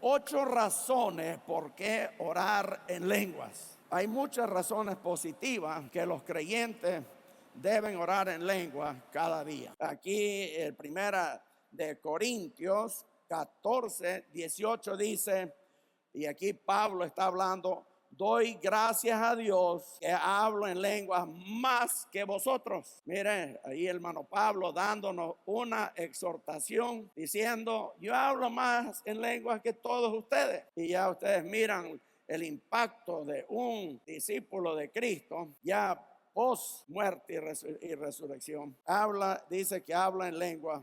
8 razones por qué orar en lenguas. Hay muchas razones positivas que los creyentes deben orar en lenguas cada día. Aquí el primera de Corintios 14:18 dice, y aquí Pablo está hablando: doy gracias a Dios que hablo en lenguas más que vosotros. Mire, ahí el hermano Pablo dándonos una exhortación diciendo: yo hablo más en lenguas que todos ustedes. Y ya ustedes miran el impacto de un discípulo de Cristo ya post muerte y resurrección. Dice que habla en lenguas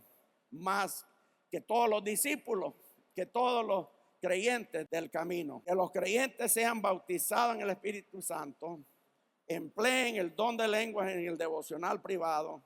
más que todos los discípulos, que todos los creyentes del camino. Que los creyentes sean bautizados en el Espíritu Santo, empleen el don de lenguas en el devocional privado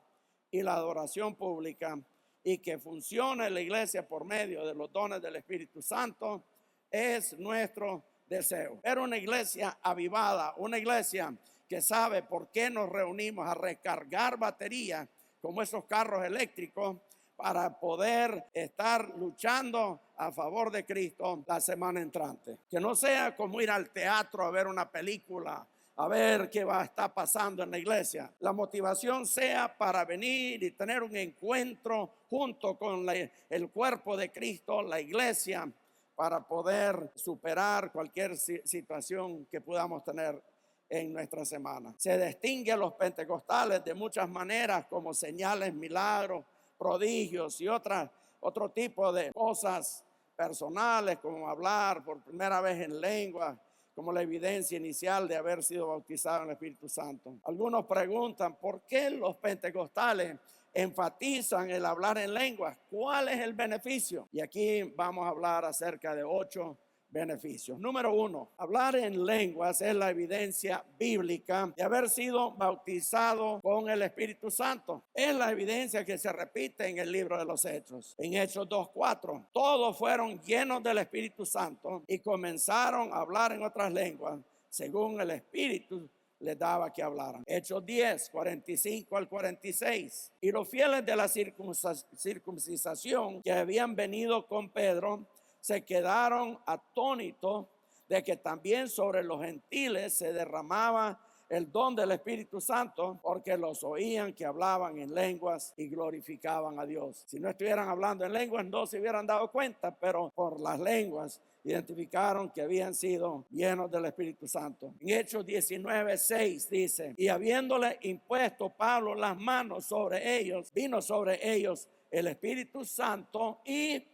y la adoración pública, y que funcione la iglesia por medio de los dones del Espíritu Santo es nuestro deseo. Era una iglesia avivada, una iglesia que sabe por qué nos reunimos: a recargar baterías como esos carros eléctricos, para poder estar luchando a favor de Cristo la semana entrante. Que no sea como ir al teatro a ver una película, a ver qué va a estar pasando en la iglesia. La motivación sea para venir y tener un encuentro junto con el cuerpo de Cristo, la iglesia, para poder superar cualquier situación que podamos tener en nuestra semana. Se distingue a los pentecostales de muchas maneras, como señales, milagros, prodigios y otro tipo de cosas personales, como hablar por primera vez en lengua, como la evidencia inicial de haber sido bautizado en el Espíritu Santo. Algunos preguntan: ¿por qué los pentecostales enfatizan el hablar en lenguas? ¿Cuál es el beneficio? Y aquí vamos a hablar acerca de 8 beneficios. Número 1, hablar en lenguas es la evidencia bíblica de haber sido bautizado con el Espíritu Santo. Es la evidencia que se repite en el libro de los Hechos. En Hechos 2:4, todos fueron llenos del Espíritu Santo y comenzaron a hablar en otras lenguas, según el Espíritu les daba que hablaran. Hechos 10:45 al 46. Y los fieles de la circuncisión que habían venido con Pedro se quedaron atónitos de que también sobre los gentiles se derramaba el don del Espíritu Santo, porque los oían que hablaban en lenguas y glorificaban a Dios. Si no estuvieran hablando en lenguas, no se hubieran dado cuenta, pero por las lenguas identificaron que habían sido llenos del Espíritu Santo. En Hechos 19:6 dice: y habiéndole impuesto Pablo las manos sobre ellos, vino sobre ellos el Espíritu Santo y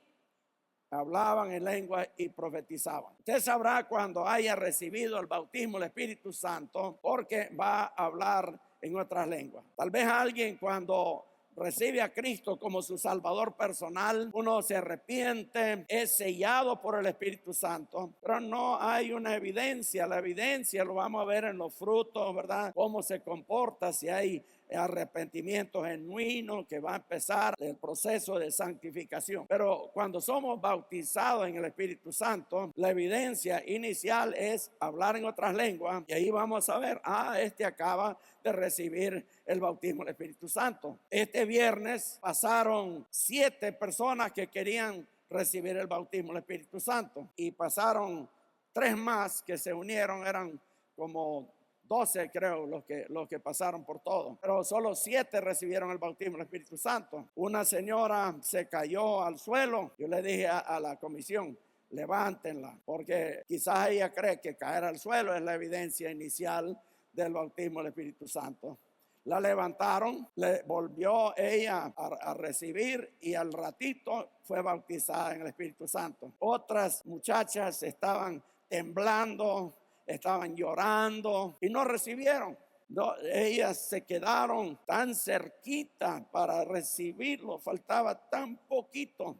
hablaban en lengua y profetizaban. Usted sabrá cuando haya recibido el bautismo del Espíritu Santo, porque va a hablar en otras lenguas. Tal vez alguien, cuando recibe a Cristo como su Salvador personal, uno se arrepiente, es sellado por el Espíritu Santo, pero no hay una evidencia. La evidencia lo vamos a ver en los frutos, ¿verdad? Cómo se comporta, si hay arrepentimiento genuino, que va a empezar el proceso de santificación. Pero cuando somos bautizados en el Espíritu Santo, la evidencia inicial es hablar en otras lenguas, y ahí vamos a ver: este acaba de recibir el bautismo del Espíritu Santo. Este viernes pasaron 7 personas que querían recibir el bautismo del Espíritu Santo, y pasaron 3 más que se unieron. Eran como 12, creo, los que pasaron por todo, pero solo 7 recibieron el bautismo del Espíritu Santo. Una señora se cayó al suelo. Yo le dije a la comisión: levántenla, porque quizás ella cree que caer al suelo es la evidencia inicial del bautismo del Espíritu Santo. La levantaron, le volvió ella a recibir, y al ratito fue bautizada en el Espíritu Santo. Otras muchachas estaban temblando, estaban llorando y no recibieron. No, ellas se quedaron tan cerquita para recibirlo, faltaba tan poquito,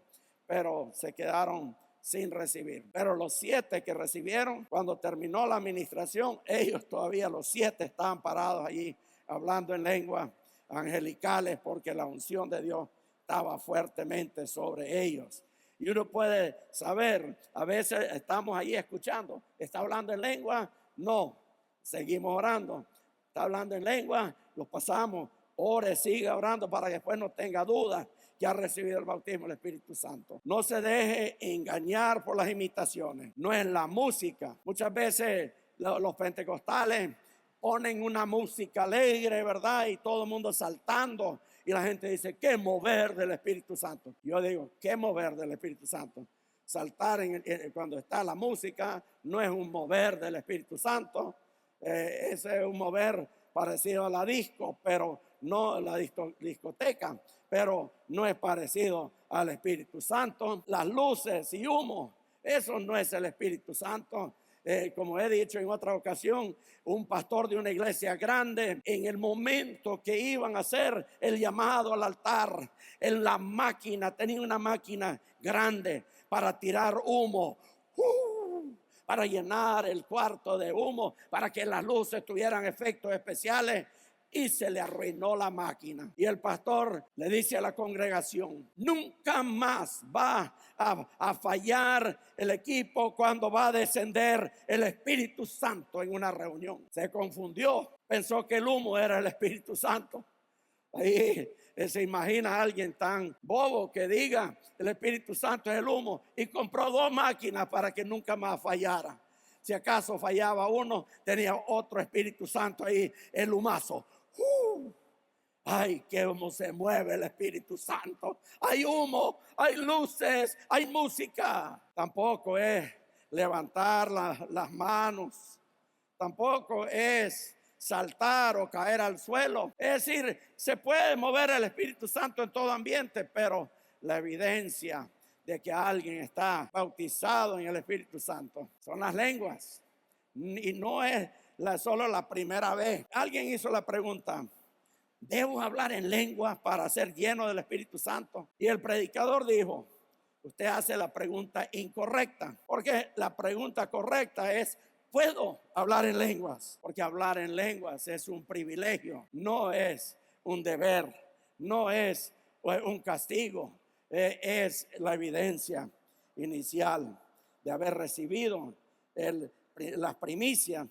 pero se quedaron sin recibir. Pero los 7 que recibieron, cuando terminó la administración, ellos todavía, los 7, estaban parados allí hablando en lenguas angelicales, porque la unción de Dios estaba fuertemente sobre ellos. Y uno puede saber, a veces estamos ahí escuchando: ¿está hablando en lengua? No, seguimos orando. ¿Está hablando en lengua? Lo pasamos. Ore, siga orando para que después no tenga dudas que ha recibido el bautismo del Espíritu Santo. No se deje engañar por las imitaciones. No es la música. Muchas veces los pentecostales ponen una música alegre, ¿verdad? Y todo el mundo saltando. Y la gente dice, ¿qué mover del Espíritu Santo? Yo digo, ¿qué mover del Espíritu Santo? Saltar cuando está la música no es un mover del Espíritu Santo. Ese es un mover parecido a la disco, pero no la discoteca, pero no es parecido al Espíritu Santo. Las luces y humo, eso no es el Espíritu Santo. Como he dicho en otra ocasión, un pastor de una iglesia grande, en el momento que iban a hacer el llamado al altar, en la máquina, tenía una máquina grande para tirar humo, para llenar el cuarto de humo, para que las luces tuvieran efectos especiales. Y se le arruinó la máquina. Y el pastor le dice a la congregación, nunca más va a fallar el equipo cuando va a descender el Espíritu Santo en una reunión. Se confundió, pensó que el humo era el Espíritu Santo. Ahí se imagina a alguien tan bobo que diga el Espíritu Santo es el humo, y compró 2 máquinas para que nunca más fallara. Si acaso fallaba uno, tenía otro Espíritu Santo ahí, el humazo. Ay, que cómo se mueve el Espíritu Santo. Hay humo, hay luces, hay música. Tampoco es levantar las manos. Tampoco es saltar o caer al suelo. Es decir, se puede mover el Espíritu Santo en todo ambiente, pero la evidencia de que alguien está bautizado en el Espíritu Santo son las lenguas. Y no es solo la primera vez. Alguien hizo la pregunta, ¿debo hablar en lenguas para ser lleno del Espíritu Santo? Y el predicador dijo, usted hace la pregunta incorrecta, porque la pregunta correcta es, ¿puedo hablar en lenguas? Porque hablar en lenguas es un privilegio, no es un deber, no es un castigo, es la evidencia inicial de haber recibido las primicias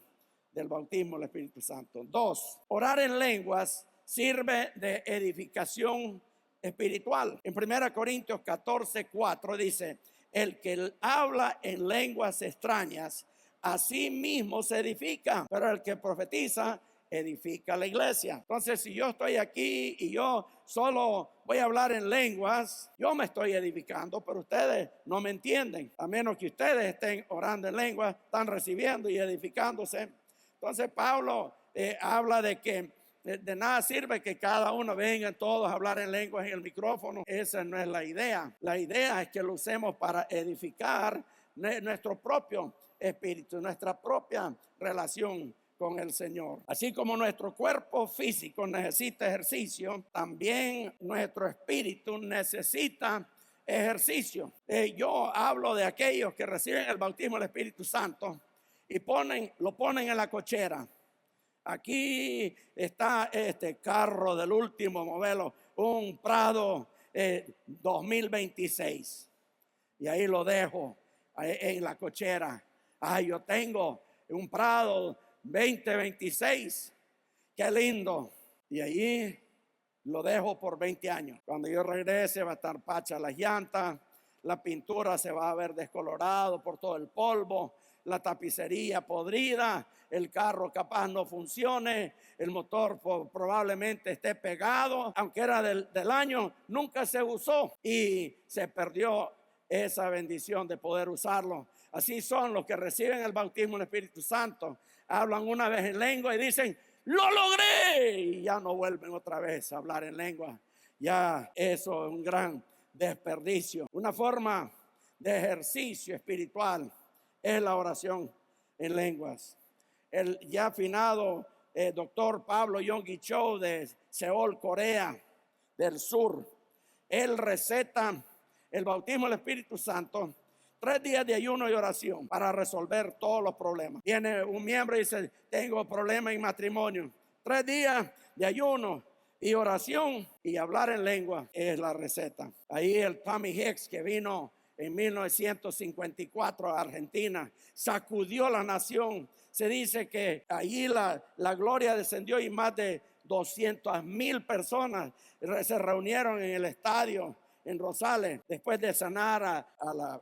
del bautismo del Espíritu Santo. 2, orar en lenguas sirve de edificación espiritual. En 1 Corintios 14:4 dice, el que habla en lenguas extrañas, a sí mismo se edifica, pero el que profetiza edifica la iglesia. Entonces, si yo estoy aquí y yo solo voy a hablar en lenguas, yo me estoy edificando, pero ustedes no me entienden. A menos que ustedes estén orando en lenguas, están recibiendo y edificándose. Entonces, Pablo habla de que de nada sirve que cada uno venga todos a hablar en lenguas en el micrófono. Esa no es la idea. La idea es que lo usemos para edificar nuestro propio espíritu, nuestra propia relación con el Señor. Así como nuestro cuerpo físico necesita ejercicio, también nuestro espíritu necesita ejercicio. Yo hablo de aquellos que reciben el bautismo del Espíritu Santo y lo ponen en la cochera. Aquí está este carro del último modelo, un Prado 2026. Y ahí lo dejo en la cochera. Yo tengo un Prado 2026. Qué lindo. Y allí lo dejo por 20 años. Cuando yo regrese va a estar pacha las llantas, la pintura se va a ver descolorado por todo el polvo, la tapicería podrida, el carro capaz no funcione, el motor probablemente esté pegado, aunque era del año, nunca se usó y se perdió esa bendición de poder usarlo. Así son los que reciben el bautismo del Espíritu Santo, hablan una vez en lengua y dicen, ¡lo logré! Y ya no vuelven otra vez a hablar en lengua. Ya eso es un gran desperdicio. Una forma de ejercicio espiritual es la oración en lenguas. El ya afinado doctor Pablo Yonggi Cho de Seúl, Corea del Sur, él receta el bautismo del Espíritu Santo, 3 días de ayuno y oración para resolver todos los problemas. Viene un miembro y dice, tengo problemas en matrimonio. 3 días de ayuno y oración y hablar en lengua es la receta. Ahí el Tommy Hicks, que vino en 1954 a Argentina, sacudió la nación. Se dice que allí la gloria descendió y más de 200,000 personas se reunieron en el estadio en Rosales, después de sanar a la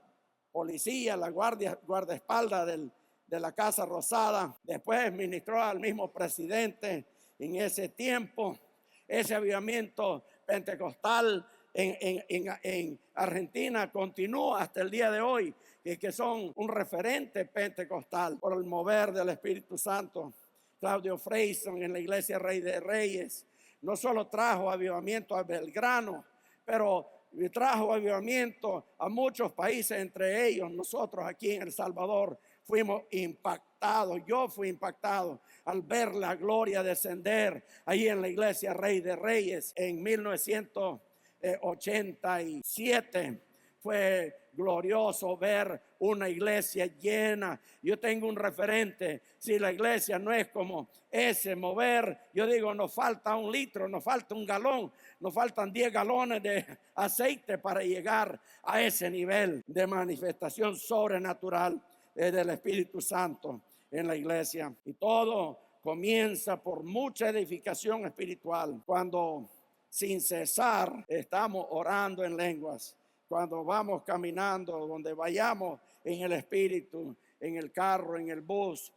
policía, la guardaespaldas de la Casa Rosada. Después ministró al mismo presidente en ese tiempo. Ese avivamiento pentecostal en Argentina continúa hasta el día de hoy, y que son un referente pentecostal por el mover del Espíritu Santo. Claudio Freyson en la iglesia Rey de Reyes no solo trajo avivamiento a Belgrano, pero trajo avivamiento a muchos países, entre ellos nosotros aquí en El Salvador. Fuimos impactados, yo fui impactado al ver la gloria descender ahí en la iglesia Rey de Reyes en 1987. Fue glorioso ver una iglesia llena. Yo tengo un referente. Si la iglesia no es como ese mover, yo digo, nos falta 1 litro, nos falta 1 galón, nos faltan 10 galones de aceite para llegar a ese nivel de manifestación sobrenatural del Espíritu Santo en la iglesia. Y todo comienza por mucha edificación espiritual, cuando sin cesar estamos orando en lenguas. Cuando vamos caminando, donde vayamos en el Espíritu, en el carro, en el bus,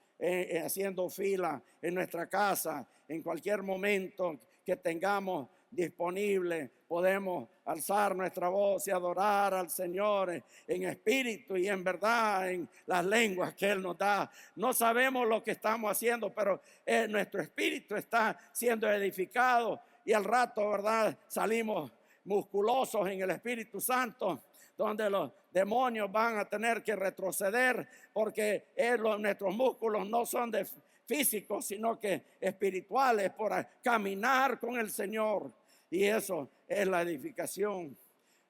haciendo fila, en nuestra casa, en cualquier momento que tengamos disponible, podemos alzar nuestra voz y adorar al Señor en espíritu y en verdad, en las lenguas que Él nos da. No sabemos lo que estamos haciendo, pero nuestro espíritu está siendo edificado, y al rato, ¿verdad?, salimos musculosos en el Espíritu Santo, donde los demonios van a tener que retroceder, porque nuestros músculos no son de físicos, sino que espirituales, por caminar con el Señor. Y eso es la edificación.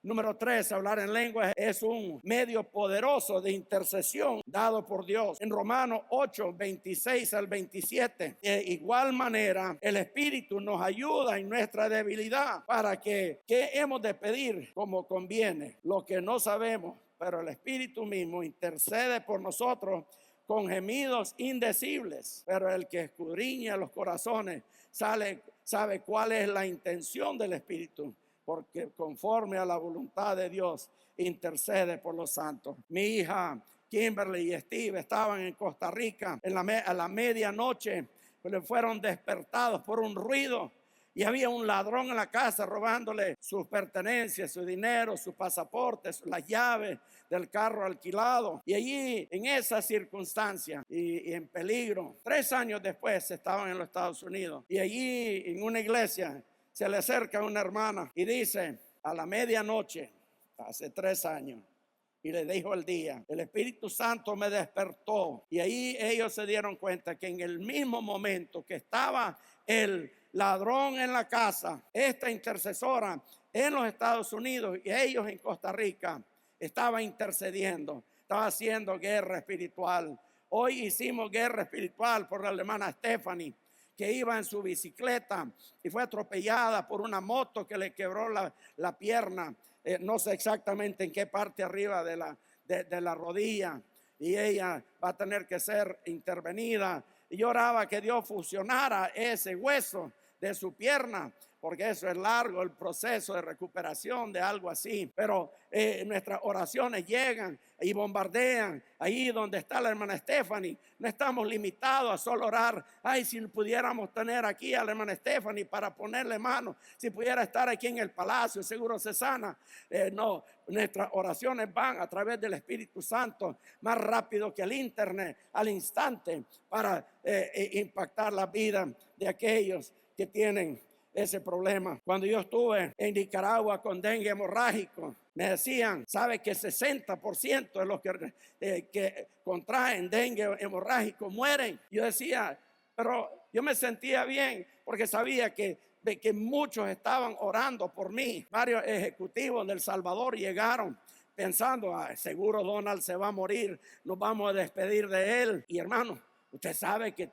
Número 3, hablar en lenguas es un medio poderoso de intercesión dado por Dios. En Romanos 8, 26 al 27, de igual manera, el Espíritu nos ayuda en nuestra debilidad, para que, ¿qué hemos de pedir? Como conviene, lo que no sabemos, pero el Espíritu mismo intercede por nosotros con gemidos indecibles. Pero el que escudriña los corazones sabe cuál es la intención del Espíritu, porque conforme a la voluntad de Dios intercede por los santos. Mi hija Kimberly y Steve estaban en Costa Rica a la medianoche, pero fueron despertados por un ruido, y había un ladrón en la casa robándole sus pertenencias, su dinero, sus pasaportes, las llaves del carro alquilado. Y allí, en esa circunstancia y en peligro, 3 años después estaban en los Estados Unidos, y allí en una iglesia se le acerca una hermana y dice: a la medianoche, hace 3 años, y le dijo el día, el Espíritu Santo me despertó. Y ahí ellos se dieron cuenta que en el mismo momento que estaba el ladrón en la casa, esta intercesora en los Estados Unidos y ellos en Costa Rica, estaba intercediendo, estaba haciendo guerra espiritual. Hoy hicimos guerra espiritual por la hermana Stephanie, que iba en su bicicleta y fue atropellada por una moto que le quebró la pierna. No sé exactamente en qué parte arriba de la rodilla, y ella va a tener que ser intervenida. Y yo oraba que Dios fusionara ese hueso de su pierna, porque eso es largo, el proceso de recuperación de algo así. Pero nuestras oraciones llegan y bombardean ahí donde está la hermana Stephanie. No estamos limitados a solo orar: ay, si pudiéramos tener aquí a la hermana Stephanie para ponerle mano, si pudiera estar aquí en el palacio, seguro se sana. No, nuestras oraciones van a través del Espíritu Santo más rápido que el internet, al instante, para impactar la vida de aquellos que tienen ese problema. Cuando yo estuve en Nicaragua con dengue hemorrágico, me decían: sabe que 60% de los que contraen dengue hemorrágico mueren. Yo decía, pero yo me sentía bien, porque sabía que muchos estaban orando por mí. Varios ejecutivos del Salvador llegaron pensando: seguro Donald se va a morir, nos vamos a despedir de él. Y hermano, usted sabe que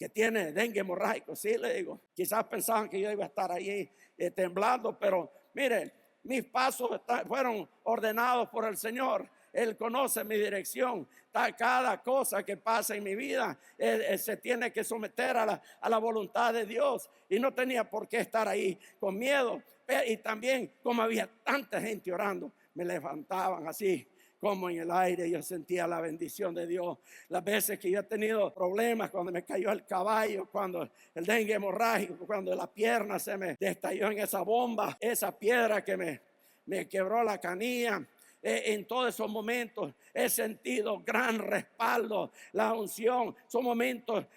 tiene dengue hemorrágico. Sí, le digo, quizás pensaban que yo iba a estar ahí temblando, pero mire, mis pasos fueron ordenados por el Señor. Él conoce mi dirección. Cada cosa que pasa en mi vida se tiene que someter a la voluntad de Dios, y no tenía por qué estar ahí con miedo. Y también como había tanta gente orando, me levantaban así como en el aire. Yo sentía la bendición de Dios. Las veces que yo he tenido problemas, cuando me cayó el caballo, cuando el dengue hemorrágico, cuando la pierna se me estalló en esa bomba, esa piedra que me quebró la canilla. En todos esos momentos he sentido gran respaldo, la unción. Son momentos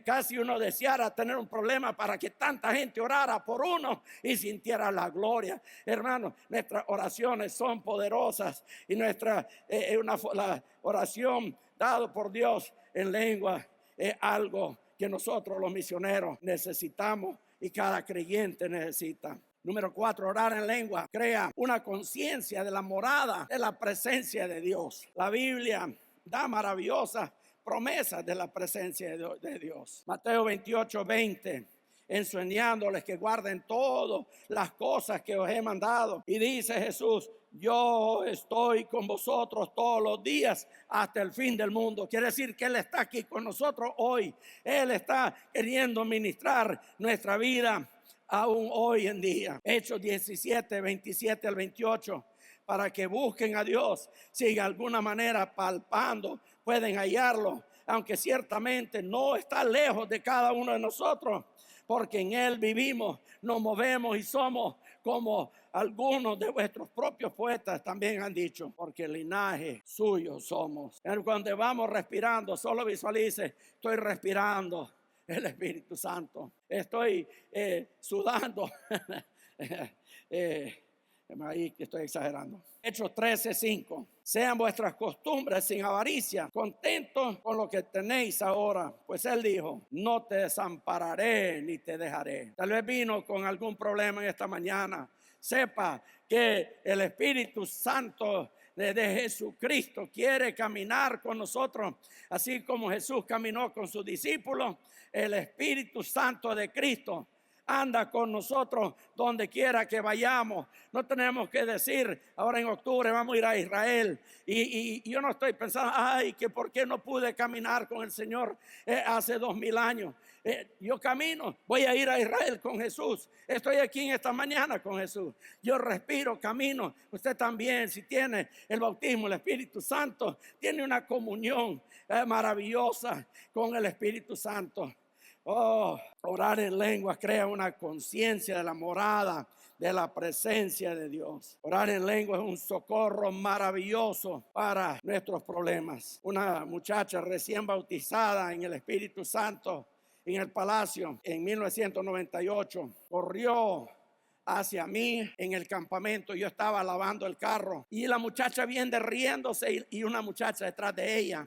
casi uno deseara tener un problema para que tanta gente orara por uno y sintiera la gloria. Hermanos, nuestras oraciones son poderosas y la oración dada por Dios en lengua es algo que nosotros los misioneros necesitamos y cada creyente necesita. Número 4, orar en lengua crea una conciencia de la morada, de la presencia de Dios. La Biblia da maravillosas promesas de la presencia de Dios. Mateo 28:20, enseñándoles que guarden todas las cosas que os he mandado. Y dice Jesús, yo estoy con vosotros todos los días hasta el fin del mundo. Quiere decir que Él está aquí con nosotros hoy. Él está queriendo ministrar nuestra vida aún hoy en día. Hechos 17, 27 al 28. Para que busquen a Dios, si de alguna manera palpando pueden hallarlo, aunque ciertamente no está lejos de cada uno de nosotros, porque en Él vivimos, nos movemos y somos como algunos de vuestros propios poetas también han dicho, porque el linaje suyo somos. Cuando vamos respirando, solo visualice, estoy respirando el Espíritu Santo, estoy sudando. Ahí que estoy exagerando. Hechos 13:5. Sean vuestras costumbres sin avaricia, contentos con lo que tenéis ahora. Pues Él dijo, no te desampararé ni te dejaré. Tal vez vino con algún problema en esta mañana. Sepa que el Espíritu Santo de Jesucristo quiere caminar con nosotros, así como Jesús caminó con sus discípulos. El Espíritu Santo de Cristo anda con nosotros donde quiera que vayamos. No tenemos que decir, ahora en octubre vamos a ir a Israel. Y yo no estoy pensando, ay, que por qué no pude caminar con el Señor hace 2000 años. Yo camino, voy a ir a Israel con Jesús. Estoy aquí en esta mañana con Jesús. Yo respiro, camino. Usted también, si tiene el bautismo, el Espíritu Santo, tiene una comunión maravillosa con el Espíritu Santo. Oh, orar en lenguas crea una conciencia de la morada, de la presencia de Dios. Orar en lenguas es un socorro maravilloso para nuestros problemas. Una muchacha recién bautizada en el Espíritu Santo en el Palacio en 1998 corrió hacia mí en el campamento. Yo estaba lavando el carro y la muchacha viene riéndose y una muchacha detrás de ella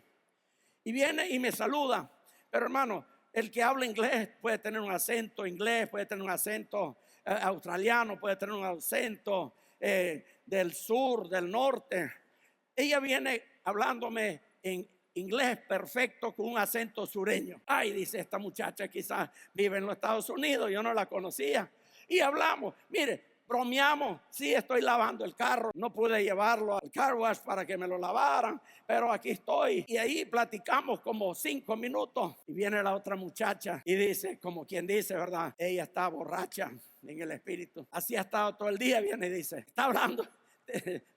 y viene y me saluda. Pero hermano, el que habla inglés puede tener un acento inglés, puede tener un acento australiano, puede tener un acento del sur, del norte. Ella viene hablándome en inglés perfecto con un acento sureño. Ay, dice, esta muchacha quizás vive en los Estados Unidos, yo no la conocía. Y hablamos, mire, bromeamos, sí, estoy lavando el carro, no pude llevarlo al car wash para que me lo lavaran, pero aquí estoy. Y ahí platicamos como 5 minutos y viene la otra muchacha y dice, como quien dice, ¿verdad? Ella está borracha en el espíritu, así ha estado todo el día. Viene y dice, está hablando,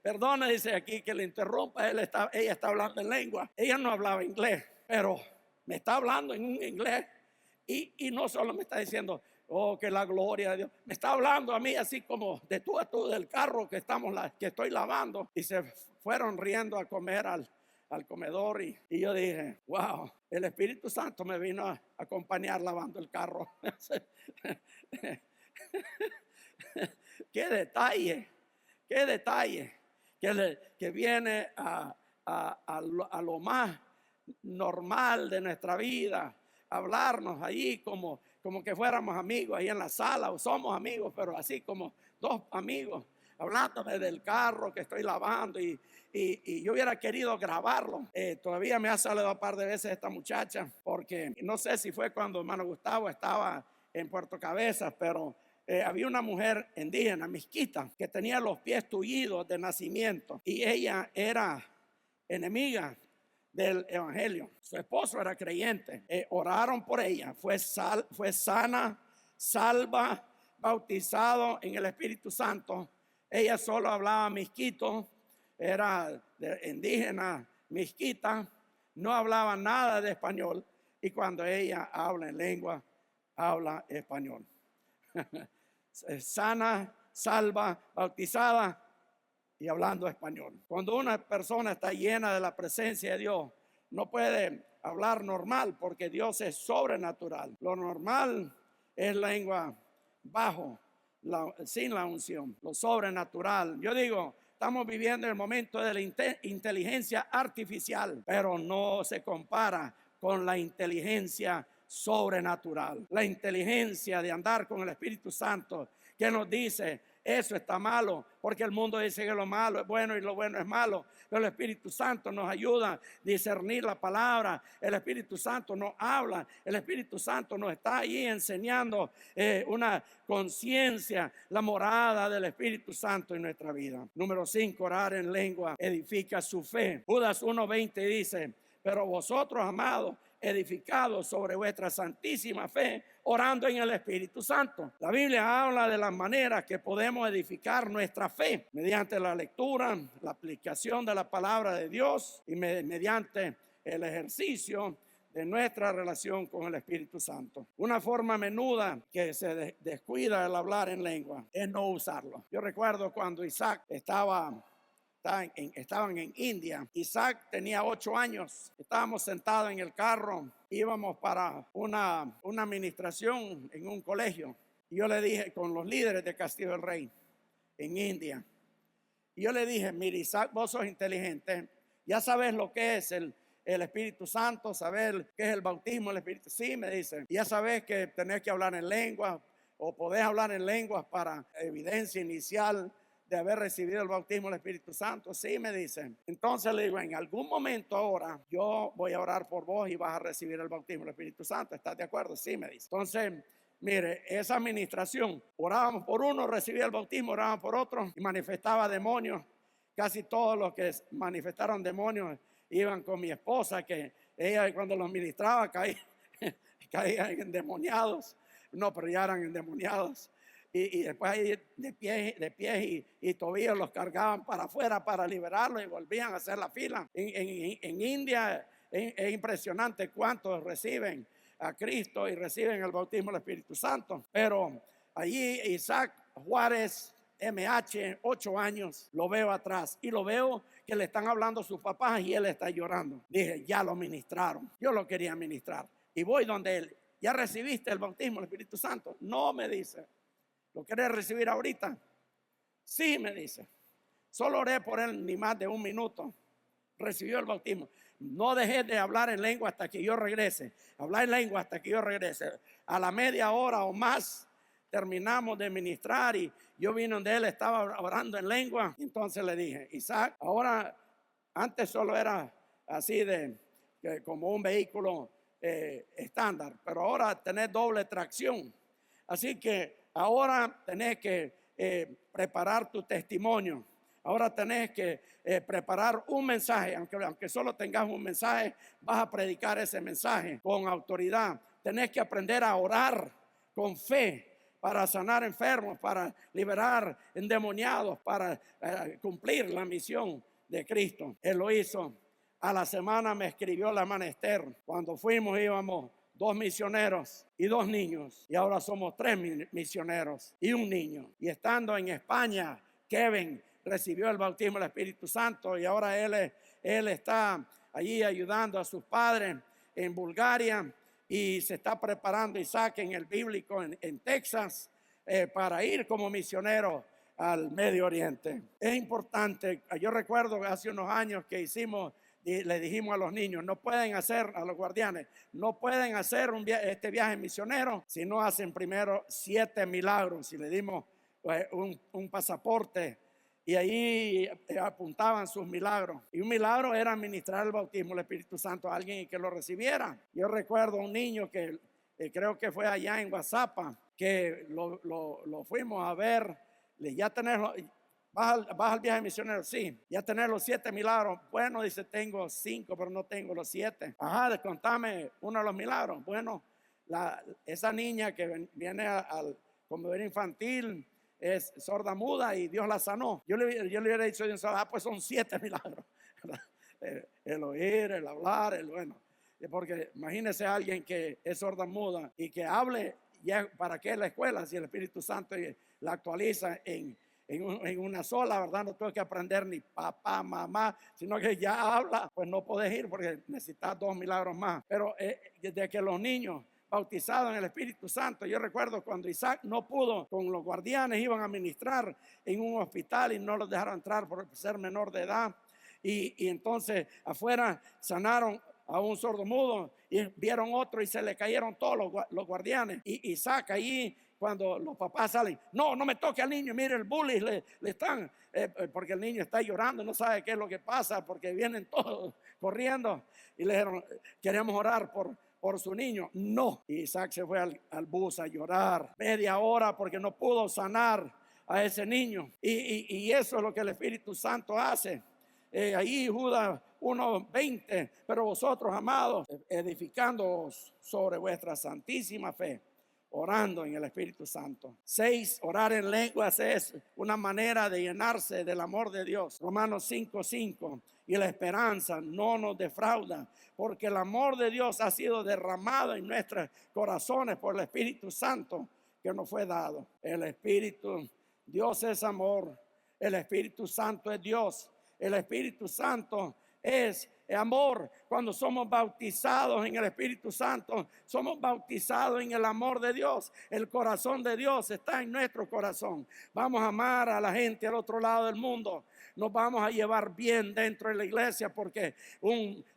perdona, dice aquí que le interrumpa, ella está hablando en lengua. Ella no hablaba inglés, pero me está hablando en un inglés y no solo me está diciendo, oh, que la gloria de Dios. Me está hablando a mí así como de tú a tú del carro que estoy lavando. Y se fueron riendo a comer al comedor. Y yo dije, wow, el Espíritu Santo me vino a acompañar lavando el carro. Qué detalle que viene a lo más normal de nuestra vida. Hablarnos allí como que fuéramos amigos ahí en la sala, o somos amigos, pero así como dos amigos, hablándome del carro que estoy lavando y yo hubiera querido grabarlo. Todavía me ha salido un par de veces esta muchacha, porque no sé si fue cuando hermano Gustavo estaba en Puerto Cabezas, pero había una mujer indígena, misquita, que tenía los pies tullidos de nacimiento y ella era enemiga del evangelio. Su esposo era creyente. Oraron por ella, fue sana, salva bautizado en el Espíritu Santo. Ella solo hablaba misquito, era indígena misquita, no hablaba nada de español, y cuando ella habla en lengua, habla español. Sana, salva, bautizada y hablando español. Cuando una persona está llena de la presencia de Dios, no puede hablar normal porque Dios es sobrenatural. Lo normal es lengua bajo, sin la unción, lo sobrenatural. Yo digo, estamos viviendo el momento de la inteligencia artificial, pero no se compara con la inteligencia sobrenatural. La inteligencia de andar con el Espíritu Santo, que nos dice, eso está malo, porque el mundo dice que lo malo es bueno y lo bueno es malo, pero el Espíritu Santo nos ayuda a discernir la palabra. El Espíritu Santo nos habla, el Espíritu Santo nos está ahí enseñando una conciencia, la morada del Espíritu Santo en nuestra vida. Número 5, orar en lengua edifica su fe. Judas 1:20 dice, pero vosotros, amados, edificados sobre vuestra santísima fe, orando en el Espíritu Santo. La Biblia habla de las maneras que podemos edificar nuestra fe, mediante la lectura, la aplicación de la palabra de Dios y mediante el ejercicio de nuestra relación con el Espíritu Santo. Una forma menuda que se descuida el hablar en lengua es no usarlo. Yo recuerdo cuando Isaac estaban en India. Isaac tenía 8 años. Estábamos sentados en el carro. Íbamos para una administración en un colegio. Y yo le dije, con los líderes de Castillo del Rey en India. Y yo le dije, mira, Isaac, vos sos inteligente. Ya sabes lo que es el Espíritu Santo, sabes qué es el bautismo, el Espíritu. Sí, me dice. Ya sabes que tenés que hablar en lenguas o podés hablar en lenguas para evidencia inicial de haber recibido el bautismo del Espíritu Santo. Sí, me dicen. Entonces le digo, en algún momento ahora yo voy a orar por vos y vas a recibir el bautismo del Espíritu Santo. ¿Estás de acuerdo? Sí, me dice. Entonces, mire, esa administración, orábamos por uno, recibía el bautismo, orábamos por otro y manifestaba demonios. Casi todos los que manifestaron demonios iban con mi esposa, que ella cuando los ministraba caían endemoniados. No, pero ya eran endemoniados. Y después ahí de pies y tobillos los cargaban para afuera para liberarlos y volvían a hacer la fila. En India es impresionante cuántos reciben a Cristo y reciben el bautismo del Espíritu Santo. Pero allí Isaac Juárez, MH, 8 años, lo veo atrás y lo veo que le están hablando a sus papás y él está llorando. Dije, ya lo ministraron. Yo lo quería ministrar. Y voy donde él, ¿ya recibiste el bautismo del Espíritu Santo? No, me dice. ¿Lo querés recibir ahorita? Sí, me dice. Solo oré por él ni más de 1 minuto. Recibió el bautismo. No dejé de hablar en lengua hasta que yo regrese. Hablar en lengua hasta que yo regrese. A la media hora o más terminamos de ministrar y yo vine donde él estaba orando en lengua. Entonces le dije, Isaac, ahora, antes solo era así como un vehículo estándar, pero ahora tenés doble tracción. Así que ahora tenés que preparar tu testimonio. Ahora tenés que preparar un mensaje, aunque solo tengas un mensaje, vas a predicar ese mensaje con autoridad. Tenés que aprender a orar con fe para sanar enfermos, para liberar endemoniados, para cumplir la misión de Cristo. Él lo hizo. A la semana me escribió la menester. Cuando fuimos íbamos 2 misioneros y 2 niños. Y ahora somos 3 misioneros y 1 niño. Y estando en España, Kevin recibió el bautismo del Espíritu Santo y ahora él está allí ayudando a sus padres en Bulgaria y se está preparando Isaac en el bíblico en Texas para ir como misionero al Medio Oriente. Es importante. Yo recuerdo que hace unos años que le dijimos a los niños, no pueden hacer, a los guardianes, no pueden hacer este viaje misionero si no hacen primero 7 milagros. Y le dimos un pasaporte y ahí apuntaban sus milagros. Y un milagro era administrar el bautismo del Espíritu Santo a alguien y que lo recibiera. Yo recuerdo a un niño que creo que fue allá en Guasapa, que lo fuimos a ver, ya tenerlo. ¿Vas al viaje misionero? Sí. ¿Ya tener los 7 milagros? Bueno, dice, tengo 5, pero no tengo los 7. Ajá, contame uno de los milagros. Bueno, esa niña que viene como era infantil, es sorda muda y Dios la sanó. Yo le hubiera dicho, pues son 7 milagros. El oír, el hablar, el bueno. Porque imagínese a alguien que es sorda muda y que hable, ya para qué la escuela si el Espíritu Santo la actualiza en una sola, ¿verdad? No tengo que aprender ni papá, mamá, sino que ya habla, pues no puedes ir porque necesitas 2 milagros más. Pero desde que los niños bautizados en el Espíritu Santo, yo recuerdo cuando Isaac no pudo, con los guardianes iban a ministrar en un hospital y no los dejaron entrar por ser menor de edad. Y entonces afuera sanaron a un sordomudo y vieron otro y se le cayeron todos los guardianes. Y Isaac ahí, cuando los papás salen, no me toque al niño, mire el bully, le están, porque el niño está llorando, no sabe qué es lo que pasa, porque vienen todos corriendo. Y le dijeron, queremos orar por su niño. No. Y Isaac se fue al bus a llorar media hora porque no pudo sanar a ese niño. Y eso es lo que el Espíritu Santo hace. Ahí Judas 1:20, pero vosotros, amados, edificándoos sobre vuestra santísima fe, orando en el Espíritu Santo. 6, orar en lenguas es una manera de llenarse del amor de Dios. Romanos 5:5, y la esperanza no nos defrauda, porque el amor de Dios ha sido derramado en nuestros corazones por el Espíritu Santo que nos fue dado. El Espíritu, Dios es amor, el Espíritu Santo es Dios. El Espíritu Santo es amor. Cuando somos bautizados en el Espíritu Santo, somos bautizados en el amor de Dios. El corazón de Dios está en nuestro corazón. Vamos a amar a la gente al otro lado del mundo. Nos vamos a llevar bien dentro de la iglesia porque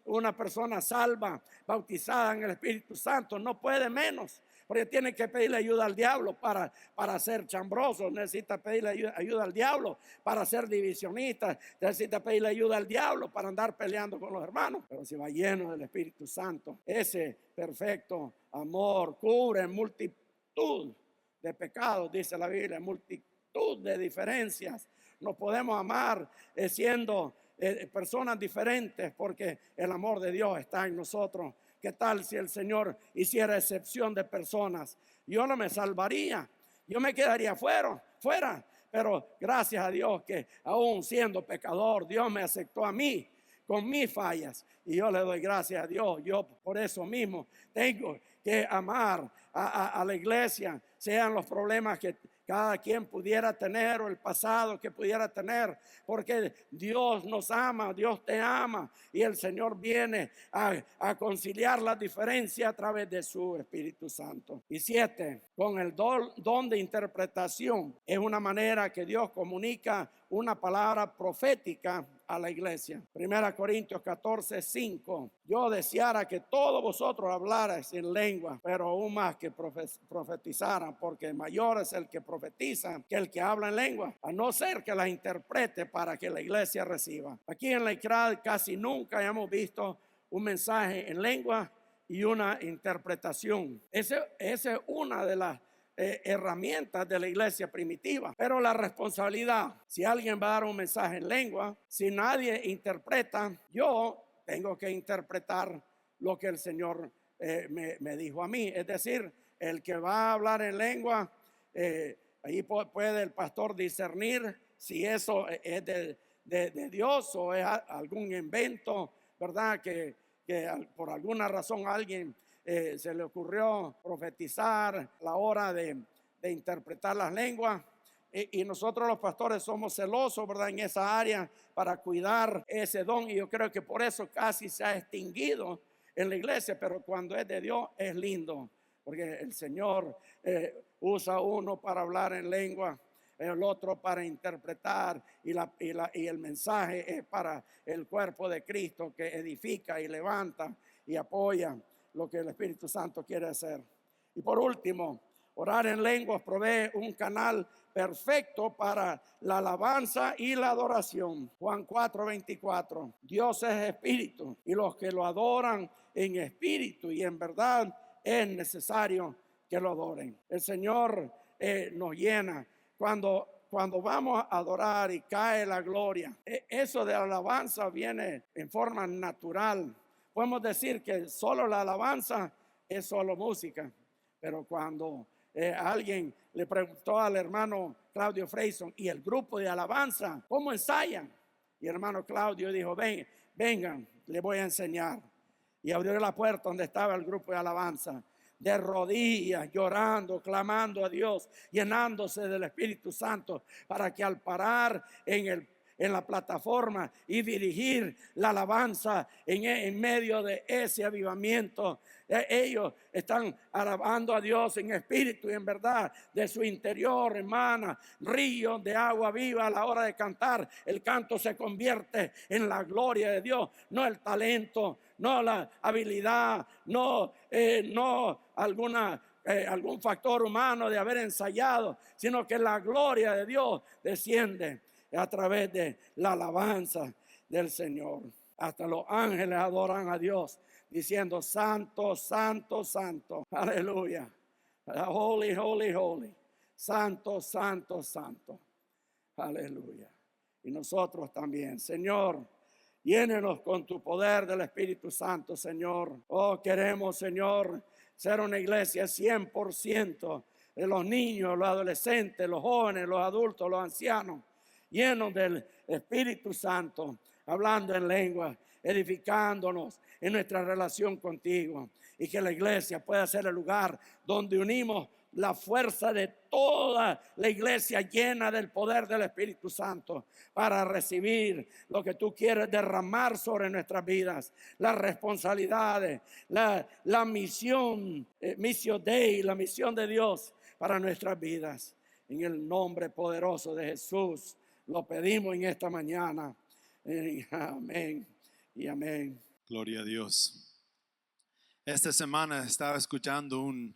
una persona salva, bautizada en el Espíritu Santo, no puede menos. Porque tiene que pedirle ayuda al diablo para ser chambroso. Necesita pedirle ayuda al diablo para ser divisionista. Necesita pedirle ayuda al diablo para andar peleando con los hermanos. Pero si va lleno del Espíritu Santo, ese perfecto amor cubre multitud de pecados, dice la Biblia, multitud de diferencias. Nos podemos amar siendo personas diferentes porque el amor de Dios está en nosotros. ¿Qué tal si el Señor hiciera excepción de personas? Yo no me salvaría, yo me quedaría fuera. Pero gracias a Dios que aún siendo pecador, Dios me aceptó a mí con mis fallas. Y yo le doy gracias a Dios. Yo por eso mismo tengo que amar a la iglesia, sean los problemas que cada quien pudiera tener o el pasado que pudiera tener, porque Dios nos ama, Dios te ama y el Señor viene a conciliar las diferencias a través de su Espíritu Santo. Y 7, con el don de interpretación, es una manera que Dios comunica una palabra profética a la iglesia. 1 Corintios 14:5, yo deseara que todos vosotros hablarais en lengua, pero aún más que profetizaran, porque mayor es el que profetiza que el que habla en lengua, a no ser que la interprete para que la iglesia reciba. Aquí en la ICRAD casi nunca hemos visto un mensaje en lengua y una interpretación. Esa es una de las herramientas de la iglesia primitiva, pero la responsabilidad, si alguien va a dar un mensaje en lengua, si nadie interpreta, yo tengo que interpretar lo que el Señor me dijo a mí. Es decir, el que va a hablar en lengua, ahí puede el pastor discernir si eso es de Dios o es algún invento, ¿verdad? Que por alguna razón alguien se le ocurrió profetizar a la hora de interpretar las lenguas. Y nosotros los pastores somos celosos, ¿verdad? En esa área para cuidar ese don. Y yo creo que por eso casi se ha extinguido en la iglesia. Pero cuando es de Dios es lindo. Porque el Señor usa uno para hablar en lengua, el otro para interpretar. Y el mensaje es para el cuerpo de Cristo que edifica y levanta y apoya lo que el Espíritu Santo quiere hacer. Y por último, orar en lenguas provee un canal perfecto para la alabanza y la adoración. Juan 4:24, Dios es espíritu y los que lo adoran en espíritu y en verdad es necesario que lo adoren. El Señor nos llena cuando vamos a adorar y cae la gloria. Eso de alabanza viene en forma natural. Podemos decir que solo la alabanza es solo música, pero cuando alguien le preguntó al hermano Claudio Freyson, ¿y el grupo de alabanza cómo ensayan? Y el hermano Claudio dijo, vengan, les voy a enseñar. Y abrió la puerta donde estaba el grupo de alabanza, de rodillas, llorando, clamando a Dios, llenándose del Espíritu Santo, para que al parar en la plataforma y dirigir la alabanza en medio de ese avivamiento, ellos están alabando a Dios en espíritu y en verdad. De su interior emana ríos de agua viva. A la hora de cantar, el canto se convierte en la gloria de Dios, no el talento, no la habilidad, no algún factor humano de haber ensayado, sino que la gloria de Dios desciende a través de la alabanza del Señor. Hasta los ángeles adoran a Dios diciendo santo, santo, santo, aleluya, holy, holy, holy, santo, santo, santo, aleluya. Y nosotros también, Señor, llénenos con tu poder del Espíritu Santo, Señor. Oh, queremos, Señor, ser una iglesia 100% de los niños, los adolescentes, los jóvenes, los adultos, los ancianos, llenos del Espíritu Santo, hablando en lengua, edificándonos en nuestra relación contigo, y que la iglesia pueda ser el lugar donde unimos la fuerza de toda la iglesia llena del poder del Espíritu Santo para recibir lo que tú quieres derramar sobre nuestras vidas, las responsabilidades, la misión, Missio Dei, la misión de Dios para nuestras vidas. En el nombre poderoso de Jesús lo pedimos en esta mañana. Amén y amén. Gloria a Dios. Esta semana estaba escuchando un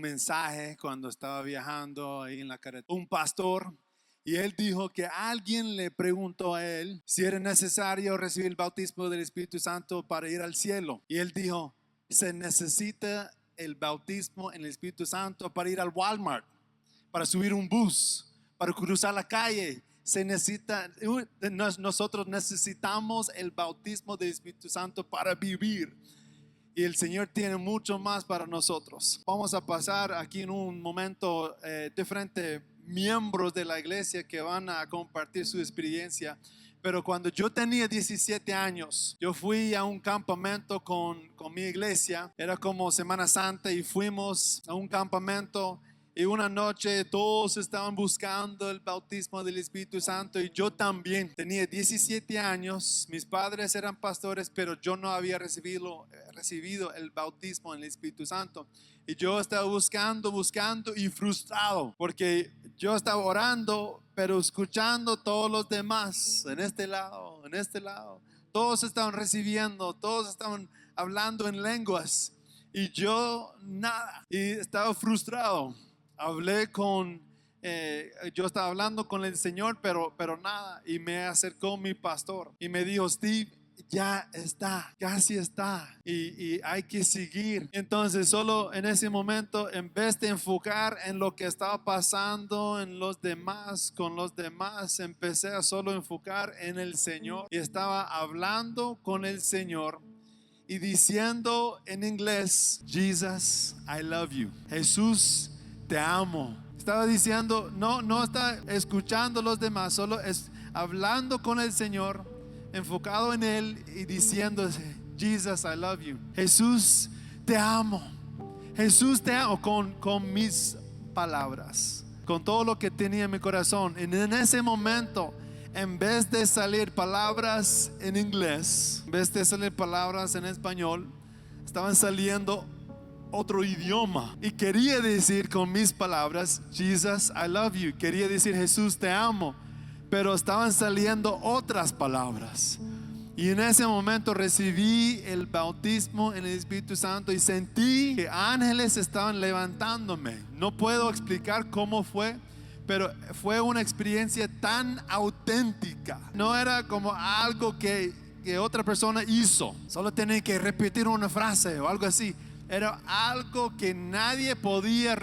mensaje cuando estaba viajando ahí en la carretera. Un pastor, y él dijo que alguien le preguntó a él si era necesario recibir el bautismo del Espíritu Santo para ir al cielo. Y él dijo, se necesita el bautismo en el Espíritu Santo para ir al Walmart, para subir un bus, para cruzar la calle. Nosotros necesitamos el bautismo del Espíritu Santo para vivir. Y el Señor tiene mucho más para nosotros. Vamos a pasar aquí en un momento diferentes miembros de la iglesia que van a compartir su experiencia. Pero cuando yo tenía 17 años, yo fui a un campamento con mi iglesia. Era como Semana Santa y fuimos a un campamento. Y una noche todos estaban buscando el bautismo del Espíritu Santo, y yo también. Tenía 17 años, mis padres eran pastores, pero yo no había recibido el bautismo en el Espíritu Santo. Y yo estaba buscando y frustrado, porque yo estaba orando, pero escuchando todos los demás, en este lado. Todos estaban recibiendo, todos estaban hablando en lenguas, y yo nada, y estaba frustrado. Yo estaba hablando con el Señor, pero nada. Y me acercó mi pastor y me dijo, Steve, ya está, casi está, y hay que seguir. Entonces solo en ese momento, en vez de enfocar en lo que estaba pasando en los demás, con los demás, empecé a solo enfocar en el Señor, y estaba hablando con el Señor y diciendo en inglés, Jesus, I love you. Jesús, te amo. Estaba diciendo, no está escuchando a los demás, solo es hablando con el Señor, enfocado en Él y diciéndose, Jesus, I love you. Jesús, te amo. Jesús, te amo, con mis palabras, con todo lo que tenía en mi corazón. Y en ese momento, en vez de salir palabras en inglés, en vez de salir palabras en español, estaban saliendo otro idioma. Y quería decir con mis palabras, Jesus, I love you. Quería decir, Jesús, te amo. Pero estaban saliendo otras palabras. Y en ese momento recibí el bautismo en el Espíritu Santo y sentí que ángeles estaban levantándome. No puedo explicar cómo fue, pero fue una experiencia tan auténtica. No era como algo que otra persona hizo. Solo tenía que repetir una frase o algo así. Era algo que nadie podía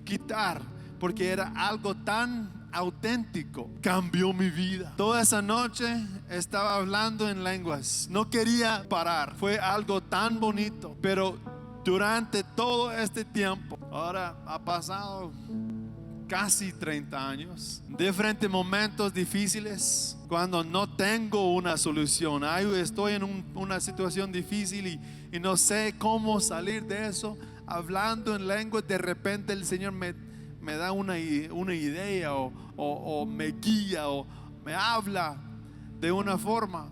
quitar, porque era algo tan auténtico. Cambió mi vida. Toda esa noche estaba hablando en lenguas. No quería parar. Fue algo tan bonito. Pero durante todo este tiempo, ahora ha pasado casi 30 años, diferentes momentos difíciles, cuando no tengo una solución. Estoy en una situación difícil y no sé cómo salir de eso. Hablando en lengua, de repente el Señor me da una idea o me guía o me habla de una forma.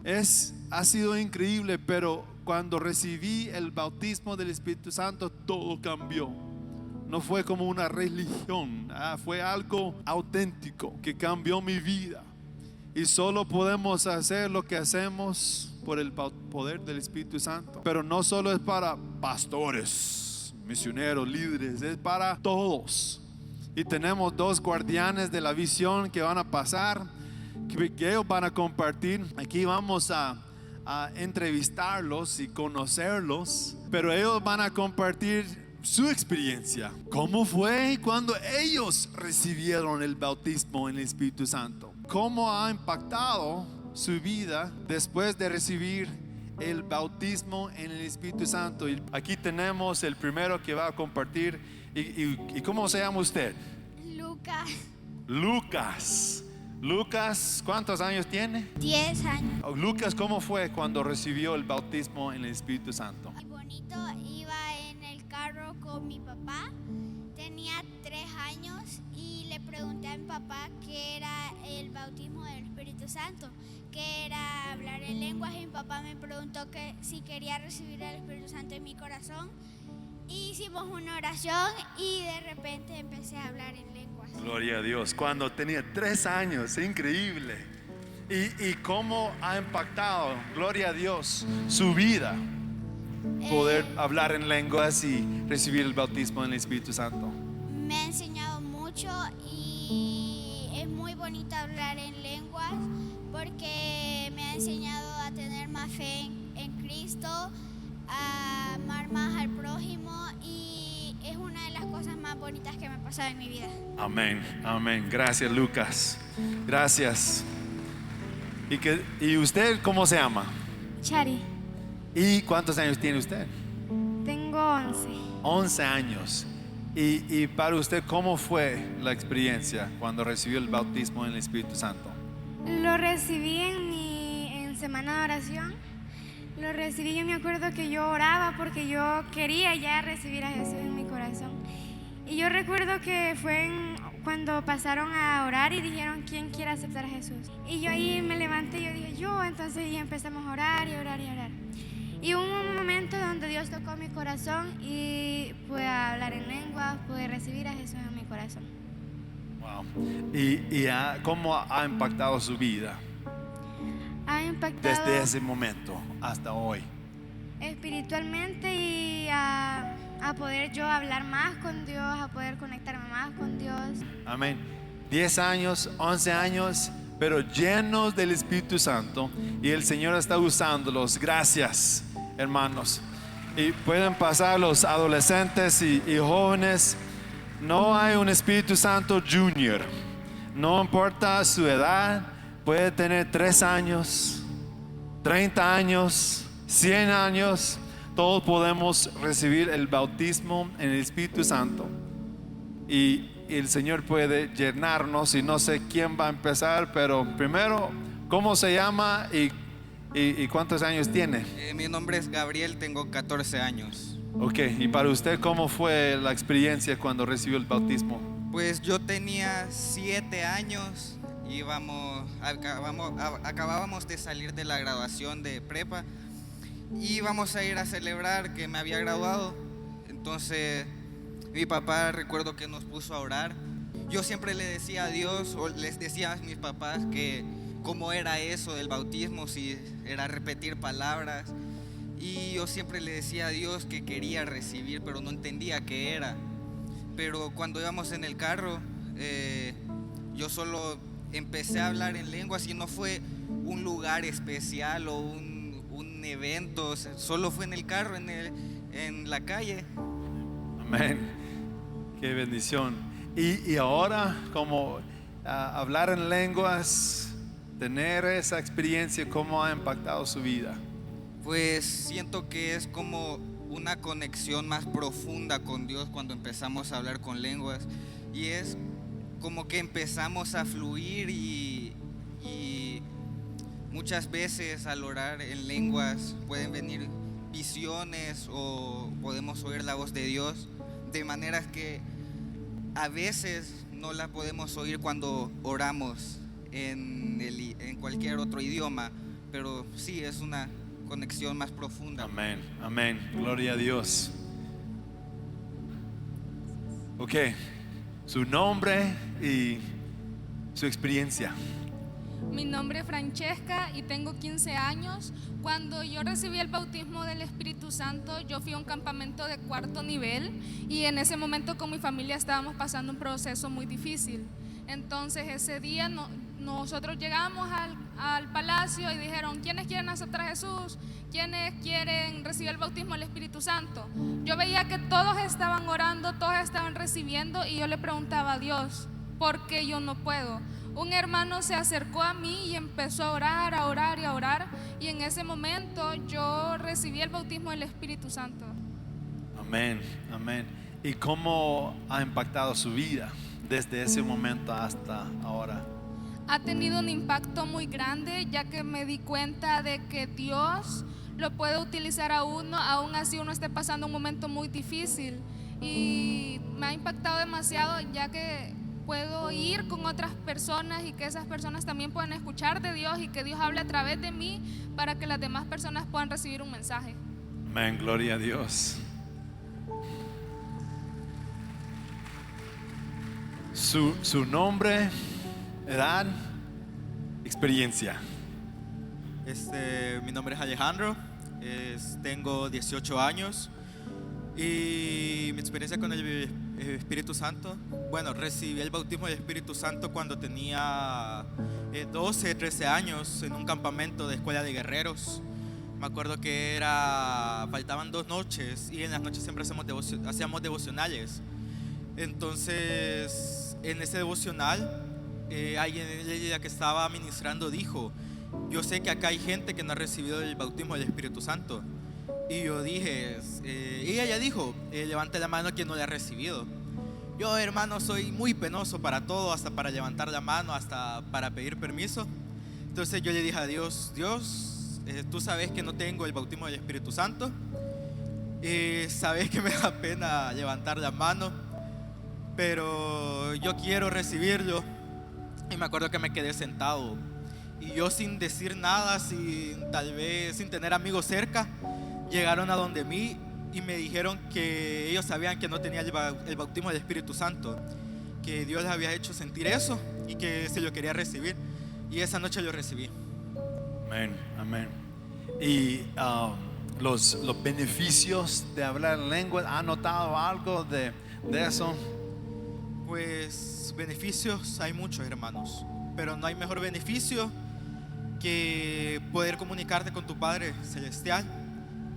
Ha sido increíble, pero cuando recibí el bautismo del Espíritu Santo, todo cambió. No fue como una religión, fue algo auténtico que cambió mi vida. Y solo podemos hacer lo que hacemos por el poder del Espíritu Santo. Pero no solo es para pastores, misioneros, líderes, es para todos. Y tenemos 2 guardianes de la visión que van a pasar, que ellos van a compartir. Aquí vamos a entrevistarlos y conocerlos, pero ellos van a compartir su experiencia. ¿Cómo fue cuando ellos recibieron el bautismo en el Espíritu Santo? ¿Cómo ha impactado su vida después de recibir el bautismo en el Espíritu Santo? Y aquí tenemos el primero que va a compartir. ¿Y cómo se llama usted? Lucas, ¿cuántos años tiene? 10 años. Lucas, ¿cómo fue cuando recibió el bautismo en el Espíritu Santo? Muy bonito, iba en el carro con mi papá, tenía 3 años y le pregunté a mi papá qué era el bautismo del Espíritu Santo, qué era hablar en lenguas, y mi papá me preguntó que si quería recibir el Espíritu Santo en mi corazón. Hicimos una oración y de repente empecé a hablar en lenguas. Gloria a Dios, cuando tenía 3 años, increíble. Y cómo ha impactado, gloria a Dios, su vida, poder hablar en lenguas y recibir el bautismo en el Espíritu Santo. Me ha enseñado mucho y es muy bonito hablar en lenguas porque me ha enseñado a tener más fe en Cristo, a amar más al prójimo, y es una de las cosas más bonitas que me ha pasado en mi vida. Amén, amén. Gracias, Lucas. Gracias. ¿Y usted cómo se llama? Chari, ¿Y cuántos años tiene usted? tengo 11. 11 años. ¿Y para usted cómo fue la experiencia cuando recibió el bautismo en el Espíritu Santo? Lo recibí en semana de oración. Lo recibí, yo me acuerdo que yo oraba porque yo quería ya recibir a Jesús en mi corazón. Y yo recuerdo que fue cuando pasaron a orar y dijeron, ¿quién quiere aceptar a Jesús? Y yo ahí me levanté y yo dije, yo. Entonces y empezamos a orar y orar y orar. Y hubo un momento donde Dios tocó mi corazón y pude hablar en lenguas, pude recibir a Jesús en mi corazón. Wow. ¿Y cómo ha impactado su vida Ha impactado desde ese momento hasta hoy? espiritualmente y a poder yo hablar más con Dios, a poder conectarme más con Dios. Amén. 10 años, 11 años, pero llenos del Espíritu Santo, y el Señor está usándolos. Gracias, hermanos. Y pueden pasar los adolescentes y jóvenes. No hay un Espíritu Santo Junior. No importa su edad, puede tener 3 años, 30 años, 100 años. Todos podemos recibir el bautismo en el Espíritu Santo. Y el Señor puede llenarnos. Y no sé quién va a empezar, pero primero, ¿cómo se llama y cuántos años tiene? Mi nombre es Gabriel, tengo 14 años. Ok, y para usted, ¿cómo fue la experiencia cuando recibió el bautismo? Pues yo tenía 7 años, acabábamos de salir de la graduación de prepa y íbamos a ir a celebrar que me había graduado. Entonces mi papá, recuerdo que nos puso a orar. Yo siempre le decía a Dios, o les decía a mis papás, que cómo era eso del bautismo, si era repetir palabras. Y yo siempre le decía a Dios que quería recibir, pero no entendía qué era. Pero cuando íbamos en el carro, yo solo empecé a hablar en lenguas, y no fue un lugar especial o un evento, solo fue en el carro, en la calle. Amén. Qué bendición. Y ahora, como hablar en lenguas, tener esa experiencia, ¿cómo ha impactado su vida? Pues siento que es como una conexión más profunda con Dios cuando empezamos a hablar con lenguas, y es como que empezamos a fluir y muchas veces al orar en lenguas pueden venir visiones o podemos oír la voz de Dios de maneras que a veces no la podemos oír cuando oramos en cualquier otro idioma, pero sí es una conexión más profunda. Amén, amén, gloria a Dios. Ok, su nombre y su experiencia. Mi nombre es Francesca y tengo 15 años. Cuando yo recibí el bautismo del Espíritu Santo, yo fui a un campamento de 4º nivel y en ese momento con mi familia estábamos pasando un proceso muy difícil. Entonces ese día nosotros llegamos al palacio y dijeron: ¿quiénes quieren aceptar a Jesús? ¿Quiénes quieren recibir el bautismo del Espíritu Santo? Yo veía que todos estaban orando, todos estaban recibiendo, y yo le preguntaba a Dios: ¿por qué yo no puedo? Un hermano se acercó a mí y empezó a orar, a orar y a orar, y en ese momento yo recibí el bautismo del Espíritu Santo. Amén, amén. ¿Y cómo ha impactado su vida desde ese momento hasta ahora? Ha tenido un impacto muy grande, ya que me di cuenta de que Dios lo puede utilizar a uno, aún así uno esté pasando un momento muy difícil, y me ha impactado demasiado, ya que puedo ir con otras personas y que esas personas también puedan escuchar de Dios y que Dios hable a través de mí para que las demás personas puedan recibir un mensaje. Amén, gloria a Dios. Su nombre, edad, experiencia. Mi nombre es Alejandro, tengo 18 años y mi experiencia con el Espíritu Santo, bueno, recibí el bautismo del Espíritu Santo cuando tenía 12, 13 años en un campamento de escuela de guerreros. Me acuerdo que faltaban 2 noches y en las noches siempre hacíamos devocionales. Entonces, en ese devocional, alguien que estaba ministrando dijo: yo sé que acá hay gente que no ha recibido el bautismo del Espíritu Santo. Y yo dije, y ella dijo: levante la mano quien no le ha recibido. Yo, hermano, soy muy penoso para todo, hasta para levantar la mano, hasta para pedir permiso. Entonces yo le dije a Dios: Dios, tú sabes que no tengo el bautismo del Espíritu Santo, sabes que me da pena levantar la mano, pero yo quiero recibirlo. Y me acuerdo que me quedé sentado y yo, sin decir nada, tal vez sin tener amigos cerca, llegaron a donde mí y me dijeron que ellos sabían que no tenía el bautismo del Espíritu Santo, que Dios les había hecho sentir eso y que se lo quería recibir, y esa noche lo recibí. Amén, amén. Y los beneficios de hablar en lenguas, ¿ha notado algo de eso? Pues beneficios hay muchos, hermanos, pero no hay mejor beneficio que poder comunicarte con tu Padre Celestial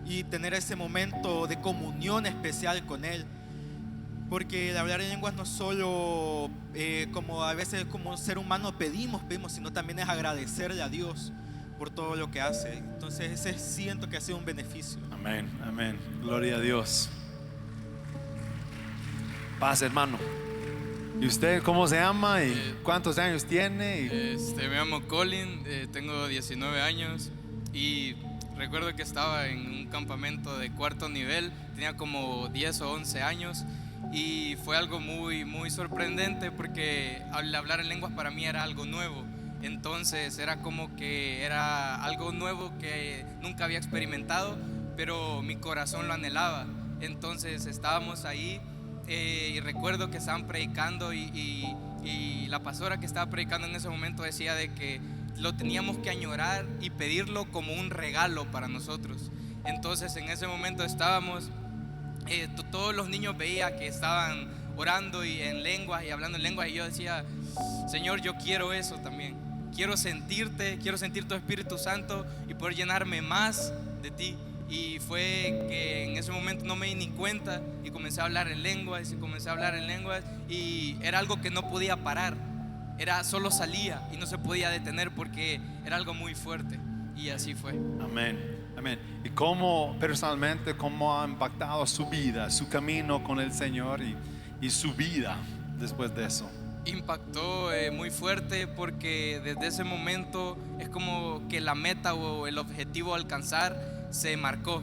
y tener ese momento de comunión especial con Él. Porque el hablar en lenguas no solo como a veces como ser humano pedimos, sino también es agradecerle a Dios por todo lo que hace. Entonces ese siento que ha sido un beneficio. Amén, amén, gloria a Dios. Paz, hermano. ¿Y usted cómo se llama y cuántos años tiene? Me llamo Colin, tengo 19 años y recuerdo que estaba en un campamento de 4º nivel, tenía como 10 o 11 años y fue algo muy, muy sorprendente porque al hablar en lenguas para mí era algo nuevo. Entonces era como que era algo nuevo que nunca había experimentado, pero mi corazón lo anhelaba. Entonces estábamos ahí y recuerdo que estaban predicando y la pastora que estaba predicando en ese momento decía de que lo teníamos que añorar y pedirlo como un regalo para nosotros. Entonces en ese momento estábamos, todos los niños veía que estaban orando y en lenguas y hablando en lenguas, y yo decía: Señor, yo quiero eso también, quiero sentirte, quiero sentir tu Espíritu Santo y poder llenarme más de ti. Y fue que en ese momento no me di ni cuenta y comencé a hablar en lenguas y era algo que no podía parar, solo salía y no se podía detener porque era algo muy fuerte, y así fue. Amén, Amén. Y cómo personalmente, cómo ha impactado su vida, su camino con el Señor y su vida después de eso. Impactó muy fuerte porque desde ese momento es como que la meta o el objetivo a alcanzar se marcó,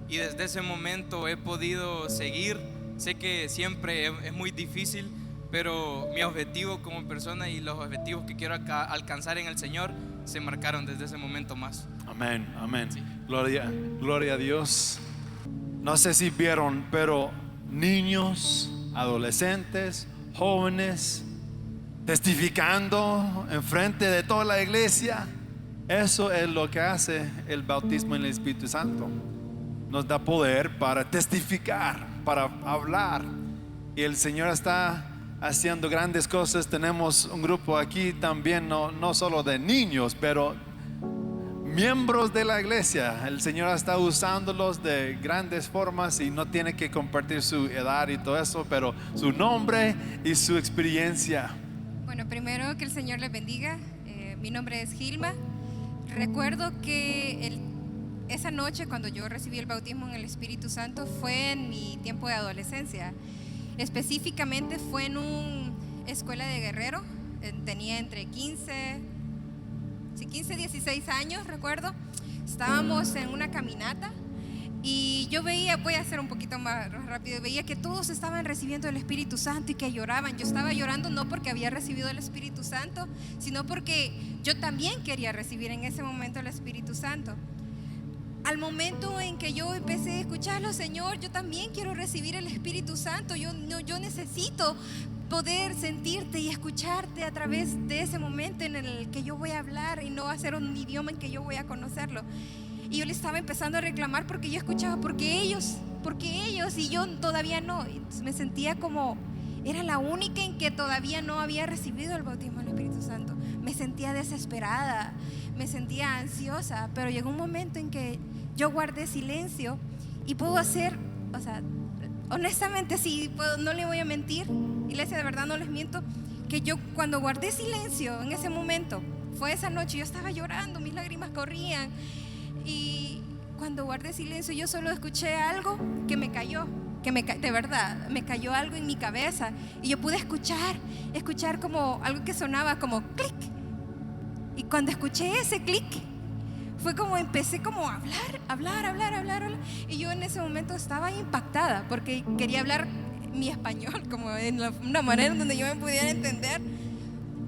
y desde ese momento he podido seguir. Sé que siempre es muy difícil, pero mi objetivo como persona y los objetivos que quiero alcanzar en el Señor se marcaron desde ese momento más. Amén, amén. Sí. Gloria a Dios. No sé si vieron, pero niños, adolescentes, jóvenes, testificando en frente de toda la iglesia. Eso es lo que hace el bautismo en el Espíritu Santo. Nos da poder para testificar, para hablar. Y el Señor está haciendo grandes cosas. Tenemos un grupo aquí también, no solo de niños, pero miembros de la iglesia. El Señor está usándolos de grandes formas y no tiene que compartir su edad y todo eso, pero su nombre y su experiencia. Bueno, primero que el Señor les bendiga. Mi nombre es Gilma. Recuerdo que esa noche cuando yo recibí el bautismo en el Espíritu Santo fue en mi tiempo de adolescencia. Específicamente fue en una escuela de Guerrero. Tenía entre 15 y 16 años, recuerdo. Estábamos en una caminata y yo veía, voy a hacer un poquito más rápido, veía que todos estaban recibiendo el Espíritu Santo y que lloraban. Yo estaba llorando no porque había recibido el Espíritu Santo, sino porque yo también quería recibir en ese momento el Espíritu Santo. Al momento en que yo empecé a escucharlo, Señor, yo también quiero recibir el Espíritu Santo. Yo necesito poder sentirte y escucharte a través de ese momento en el que yo voy a hablar y no va a ser un idioma en que yo voy a conocerlo. Y yo le estaba empezando a reclamar porque yo escuchaba, porque ellos y yo todavía no. Y me sentía como, era la única en que todavía no había recibido el bautismo del Espíritu Santo. Me sentía desesperada, me sentía ansiosa, pero llegó un momento en que yo guardé silencio y puedo hacer, o sea, honestamente sí, no le voy a mentir, iglesia, de verdad no les miento, que yo cuando guardé silencio en ese momento, fue esa noche, yo estaba llorando, mis lágrimas corrían, y cuando guardé silencio yo solo escuché algo que me cayó, de verdad, me cayó algo en mi cabeza y yo pude escuchar como algo que sonaba como clic, y cuando escuché ese clic fue como empecé como a hablar, y yo en ese momento estaba impactada porque quería hablar mi español como en una manera donde yo me pudiera entender,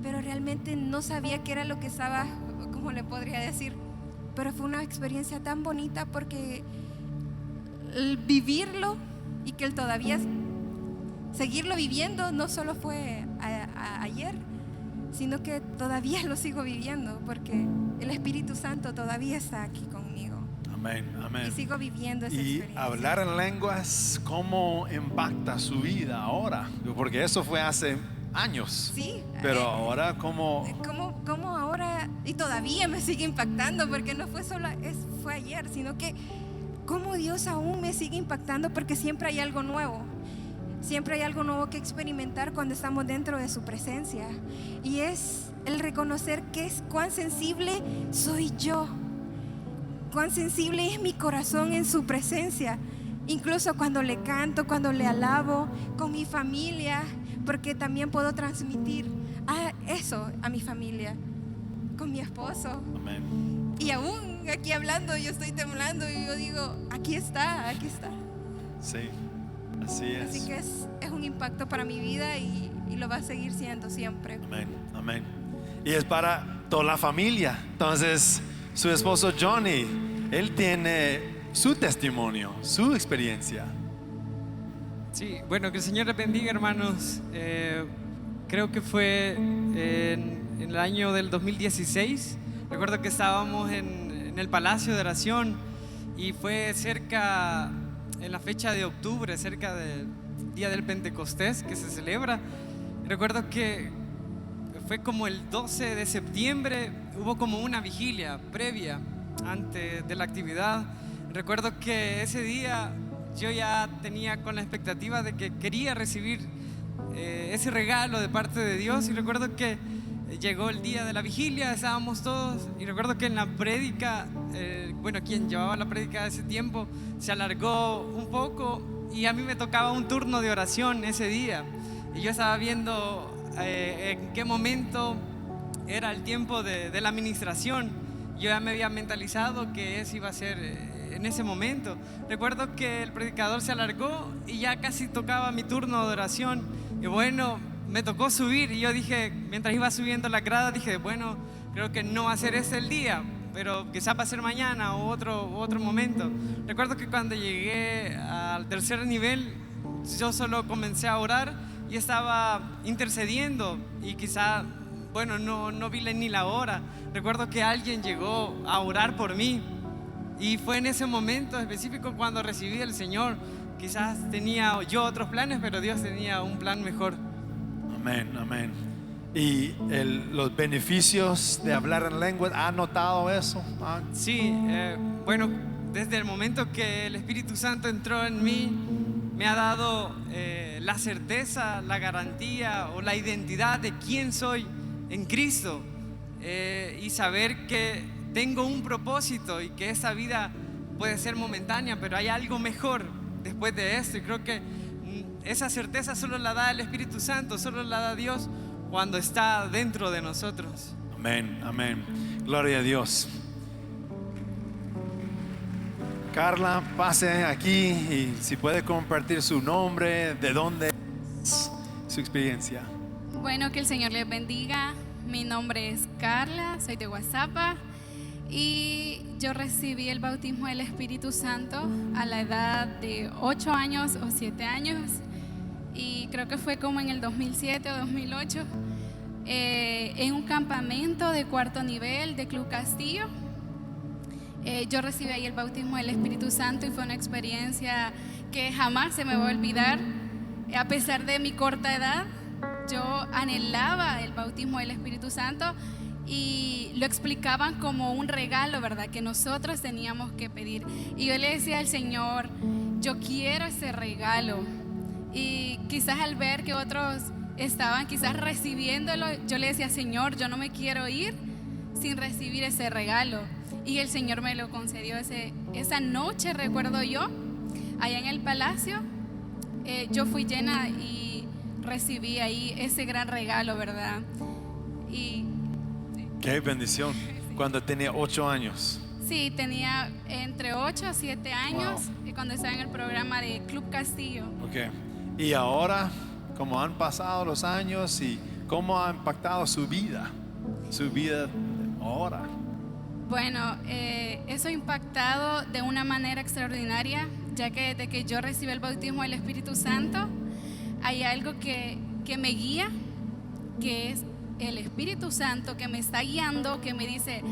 pero realmente no sabía qué era lo que estaba, cómo le podría decir, pero fue una experiencia tan bonita porque el vivirlo y que el todavía seguirlo viviendo no solo fue ayer, sino que todavía lo sigo viviendo porque el Espíritu Santo todavía está aquí conmigo. Amén, amén. Y sigo viviendo esa Y experiencia. hablar en lenguas, ¿cómo impacta su vida ahora? Porque eso fue hace años. Sí. Pero ahora, ¿cómo ahora? Y todavía me sigue impactando porque no fue solo, fue ayer, sino que cómo Dios aún me sigue impactando porque siempre hay algo nuevo. Siempre hay algo nuevo que experimentar cuando estamos dentro de su presencia. Y es el reconocer cuán sensible soy yo, cuán sensible es mi corazón en su presencia. Incluso cuando le canto, cuando le alabo, con mi familia, porque también puedo transmitir eso a mi familia, con mi esposo. Amén. Y aún aquí hablando, yo estoy temblando y yo digo, aquí está. Sí, así es. Así que es un impacto para mi vida y lo va a seguir siendo siempre. Amén, amén. Y es para toda la familia. Entonces, su esposo Johnny, él tiene su testimonio, su experiencia. Sí, bueno, que el Señor les bendiga, hermanos. Creo que fue en el año del 2016. Recuerdo que estábamos en el Palacio de Oración y fue cerca, en la fecha de octubre, cerca del día del Pentecostés que se celebra. Recuerdo que fue como el 12 de septiembre, hubo como una vigilia previa antes de la actividad. Recuerdo que ese día yo ya tenía con la expectativa de que quería recibir ese regalo de parte de Dios, y recuerdo que llegó el día de la vigilia, estábamos todos, y recuerdo que en la prédica, quien llevaba la prédica de ese tiempo se alargó un poco y a mí me tocaba un turno de oración ese día, y yo estaba viendo en qué momento era el tiempo de la administración. Yo ya me había mentalizado que eso iba a ser en ese momento. Recuerdo que el predicador se alargó y ya casi tocaba mi turno de oración, y bueno, me tocó subir, y yo dije, mientras iba subiendo la grada, dije, bueno, creo que no va a ser ese el día, pero quizás va a ser mañana o otro momento. Recuerdo que cuando llegué al tercer nivel, yo solo comencé a orar y estaba intercediendo, y quizá, no vi ni la hora. Recuerdo que alguien llegó a orar por mí, y fue en ese momento específico cuando recibí del Señor. Quizás tenía yo otros planes, pero Dios tenía un plan mejor. Amén, amén. ¿Y los beneficios de hablar en lengua, ha notado eso? Sí, desde el momento que el Espíritu Santo entró en mí, me ha dado la certeza, la garantía o la identidad de quién soy en Cristo, y saber que tengo un propósito y que esa vida puede ser momentánea, pero hay algo mejor después de esto, y creo que esa certeza solo la da el Espíritu Santo, solo la da Dios cuando está dentro de nosotros. Amén, amén. Gloria a Dios. Carla, pase aquí y si puede compartir su nombre, de dónde es, su experiencia. Bueno, que el Señor les bendiga. Mi nombre es Carla, soy de Guazapa, y yo recibí el bautismo del Espíritu Santo a la edad de 8 años o 7 años, y creo que fue como en el 2007 o 2008, en un campamento de cuarto nivel de Club Castillo. Yo recibí ahí el bautismo del Espíritu Santo y fue una experiencia que jamás se me va a olvidar. A pesar de mi corta edad, yo anhelaba el bautismo del Espíritu Santo, y lo explicaban como un regalo, ¿verdad?, que nosotros teníamos que pedir. Y yo le decía al Señor, yo quiero ese regalo. Y quizás al ver que otros estaban quizás recibiéndolo, yo le decía, Señor, yo no me quiero ir sin recibir ese regalo. Y el Señor me lo concedió esa noche, recuerdo yo, allá en el palacio. Yo fui llena y recibí ahí ese gran regalo, ¿verdad? Y qué bendición. Sí. Cuando tenía 8 años. Sí, tenía entre 8 a 7 años, wow, cuando estaba en el programa de Club Castillo. Okay. Y ahora, ¿cómo han pasado los años y cómo ha impactado su vida ahora? Bueno, eso ha impactado de una manera extraordinaria, ya que desde que yo recibí el bautismo del Espíritu Santo, hay algo que me guía, que es el Espíritu Santo que me está guiando, que me dice,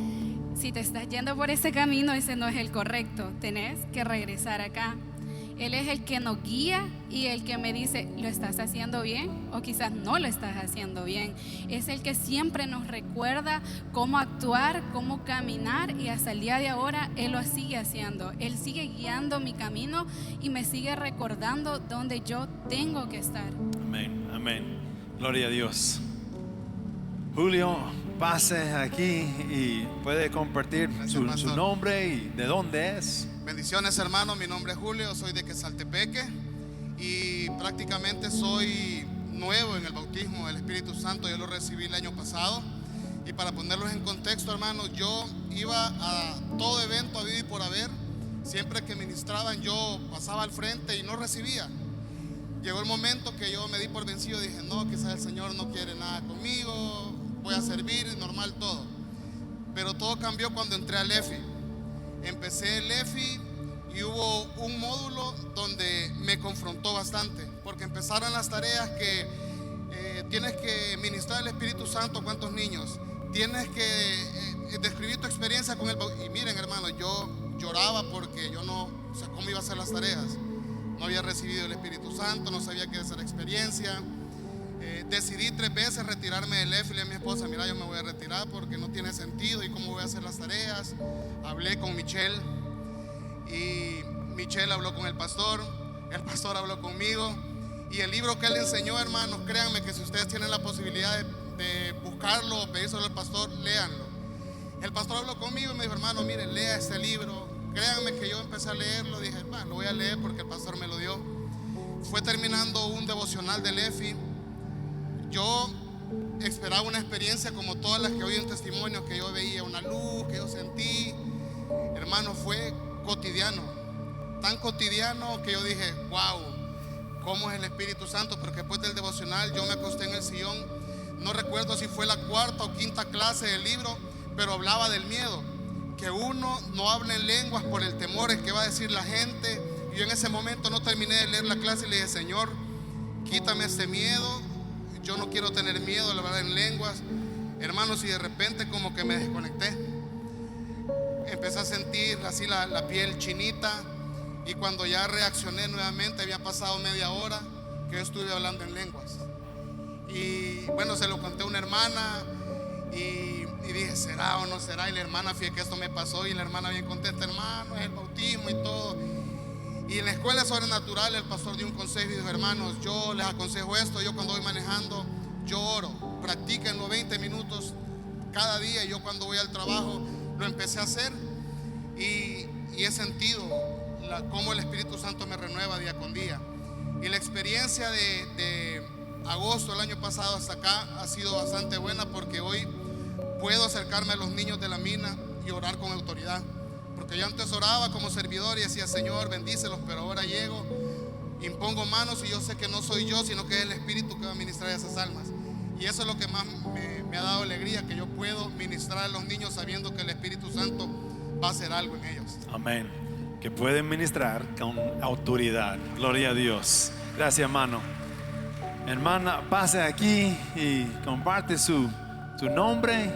si te estás yendo por ese camino, ese no es el correcto, tenés que regresar acá. Él es el que nos guía y el que me dice, ¿lo estás haciendo bien? O quizás no lo estás haciendo bien. Es el que siempre nos recuerda cómo actuar, cómo caminar, y hasta el día de ahora Él lo sigue haciendo. Él sigue guiando mi camino y me sigue recordando dónde yo tengo que estar. Amén, amén. Gloria a Dios. Julio, pase aquí y puede compartir su nombre y de dónde es. Bendiciones, hermano. Mi nombre es Julio, soy de Quesaltepeque y prácticamente soy nuevo en el bautismo del Espíritu Santo. Yo lo recibí el año pasado, y para ponerlos en contexto, hermano, yo iba a todo evento habido y por haber. Siempre que ministraban yo pasaba al frente y no recibía. Llegó el momento que yo me di por vencido, dije, no, quizás el Señor no quiere nada conmigo, voy a servir, normal todo. Pero todo cambió cuando entré al EFI. Empecé el EFI y hubo un módulo donde me confrontó bastante, porque empezaron las tareas que tienes que ministrar el Espíritu Santo. ¿Cuántos niños? Tienes que describir tu experiencia con él. Y miren, hermano, yo lloraba porque yo no, o sea, ¿cómo iba a hacer las tareas? No había recibido el Espíritu Santo, no sabía qué hacer experiencia. Decidí 3 veces retirarme del EFI. Le dije a mi esposa, mira, yo me voy a retirar porque no tiene sentido y cómo voy a hacer las tareas. Hablé con Michelle y Michelle habló con el pastor habló conmigo, y el libro que él enseñó, hermanos, créanme que si ustedes tienen la posibilidad de buscar buscarlo o pedírselo al pastor, léanlo. El pastor habló conmigo y me dijo: hermano, mire, lea este libro. Créanme que yo empecé a leerlo, dije, bueno, lo voy a leer porque el pastor me lo dio. Fue terminando un devocional del EFI. Yo esperaba una experiencia como todas las que oí en testimonio, que yo veía una luz, que yo sentí. Hermano, fue cotidiano, tan cotidiano que yo dije, wow, ¿cómo es el Espíritu Santo? Porque después del devocional yo me acosté en el sillón. No recuerdo si fue la cuarta o quinta clase del libro, pero hablaba del miedo, que uno no habla en lenguas por el temor en que va a decir la gente. Y yo en ese momento no terminé de leer la clase y le dije: Señor, quítame este miedo, yo no quiero tener miedo de hablar en lenguas. Hermanos, y de repente como que me desconecté. Empecé a sentir así la piel chinita, y cuando ya reaccioné nuevamente, había pasado media hora que yo estuve hablando en lenguas. Y bueno, se lo conté a una hermana y dije, ¿será o no será? Y la hermana, fíjate que esto me pasó, y la hermana bien contenta: hermano, es el bautismo y todo. Y en la escuela sobrenatural el pastor dio un consejo y dijo: hermanos, yo les aconsejo esto. Yo cuando voy manejando, yo oro, practíquenlo 20 minutos cada día. Y yo cuando voy al trabajo lo empecé a hacer, y he sentido cómo el Espíritu Santo me renueva día con día. Y la experiencia de agosto del año pasado hasta acá ha sido bastante buena, porque hoy puedo acercarme a los niños de la mina y orar con autoridad. Porque yo antes oraba como servidor y decía: Señor, bendícelos, pero ahora llego, impongo manos y yo sé que no soy yo, sino que es el Espíritu que va a ministrar a esas almas. Y eso es lo que más me ha dado alegría, que yo puedo ministrar a los niños sabiendo que el Espíritu Santo va a hacer algo en ellos. Amén. Que pueden ministrar con autoridad. Gloria a Dios. Gracias, hermano. Hermana, pase aquí y comparte su nombre,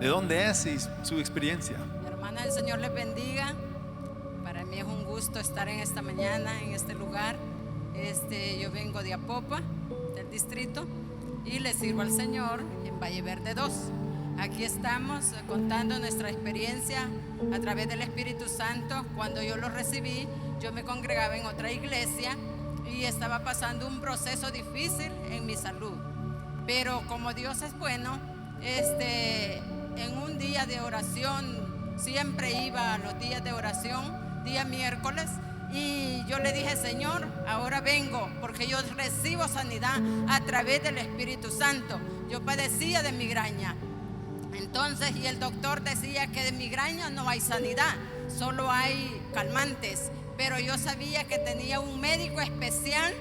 de dónde es y su experiencia. Hermana, el Señor les bendiga. Para mí es un gusto estar en esta mañana, en este lugar. Yo vengo de Apopa, del distrito, y le sirvo al Señor en Valle Verde 2. Aquí estamos contando nuestra experiencia a través del Espíritu Santo. Cuando yo lo recibí, yo me congregaba en otra iglesia y estaba pasando un proceso difícil en mi salud. Pero como Dios es bueno, en un día de oración, siempre iba a los días de oración, día miércoles, y yo le dije: Señor, ahora vengo porque yo recibo sanidad a través del Espíritu Santo. Yo padecía de migraña. Entonces, y el doctor decía que de migraña no hay sanidad, solo hay calmantes. Pero yo sabía que tenía un médico especial,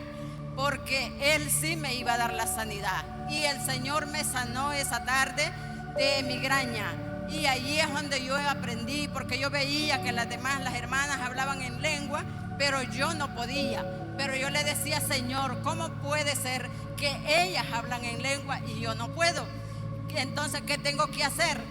porque él sí me iba a dar la sanidad. Y el Señor me sanó esa tarde de migraña. Y allí es donde yo aprendí, porque yo veía que las hermanas hablaban en lengua, pero yo no podía. Pero yo le decía: Señor, ¿cómo puede ser que ellas hablan en lengua y yo no puedo? Entonces, ¿qué tengo que hacer?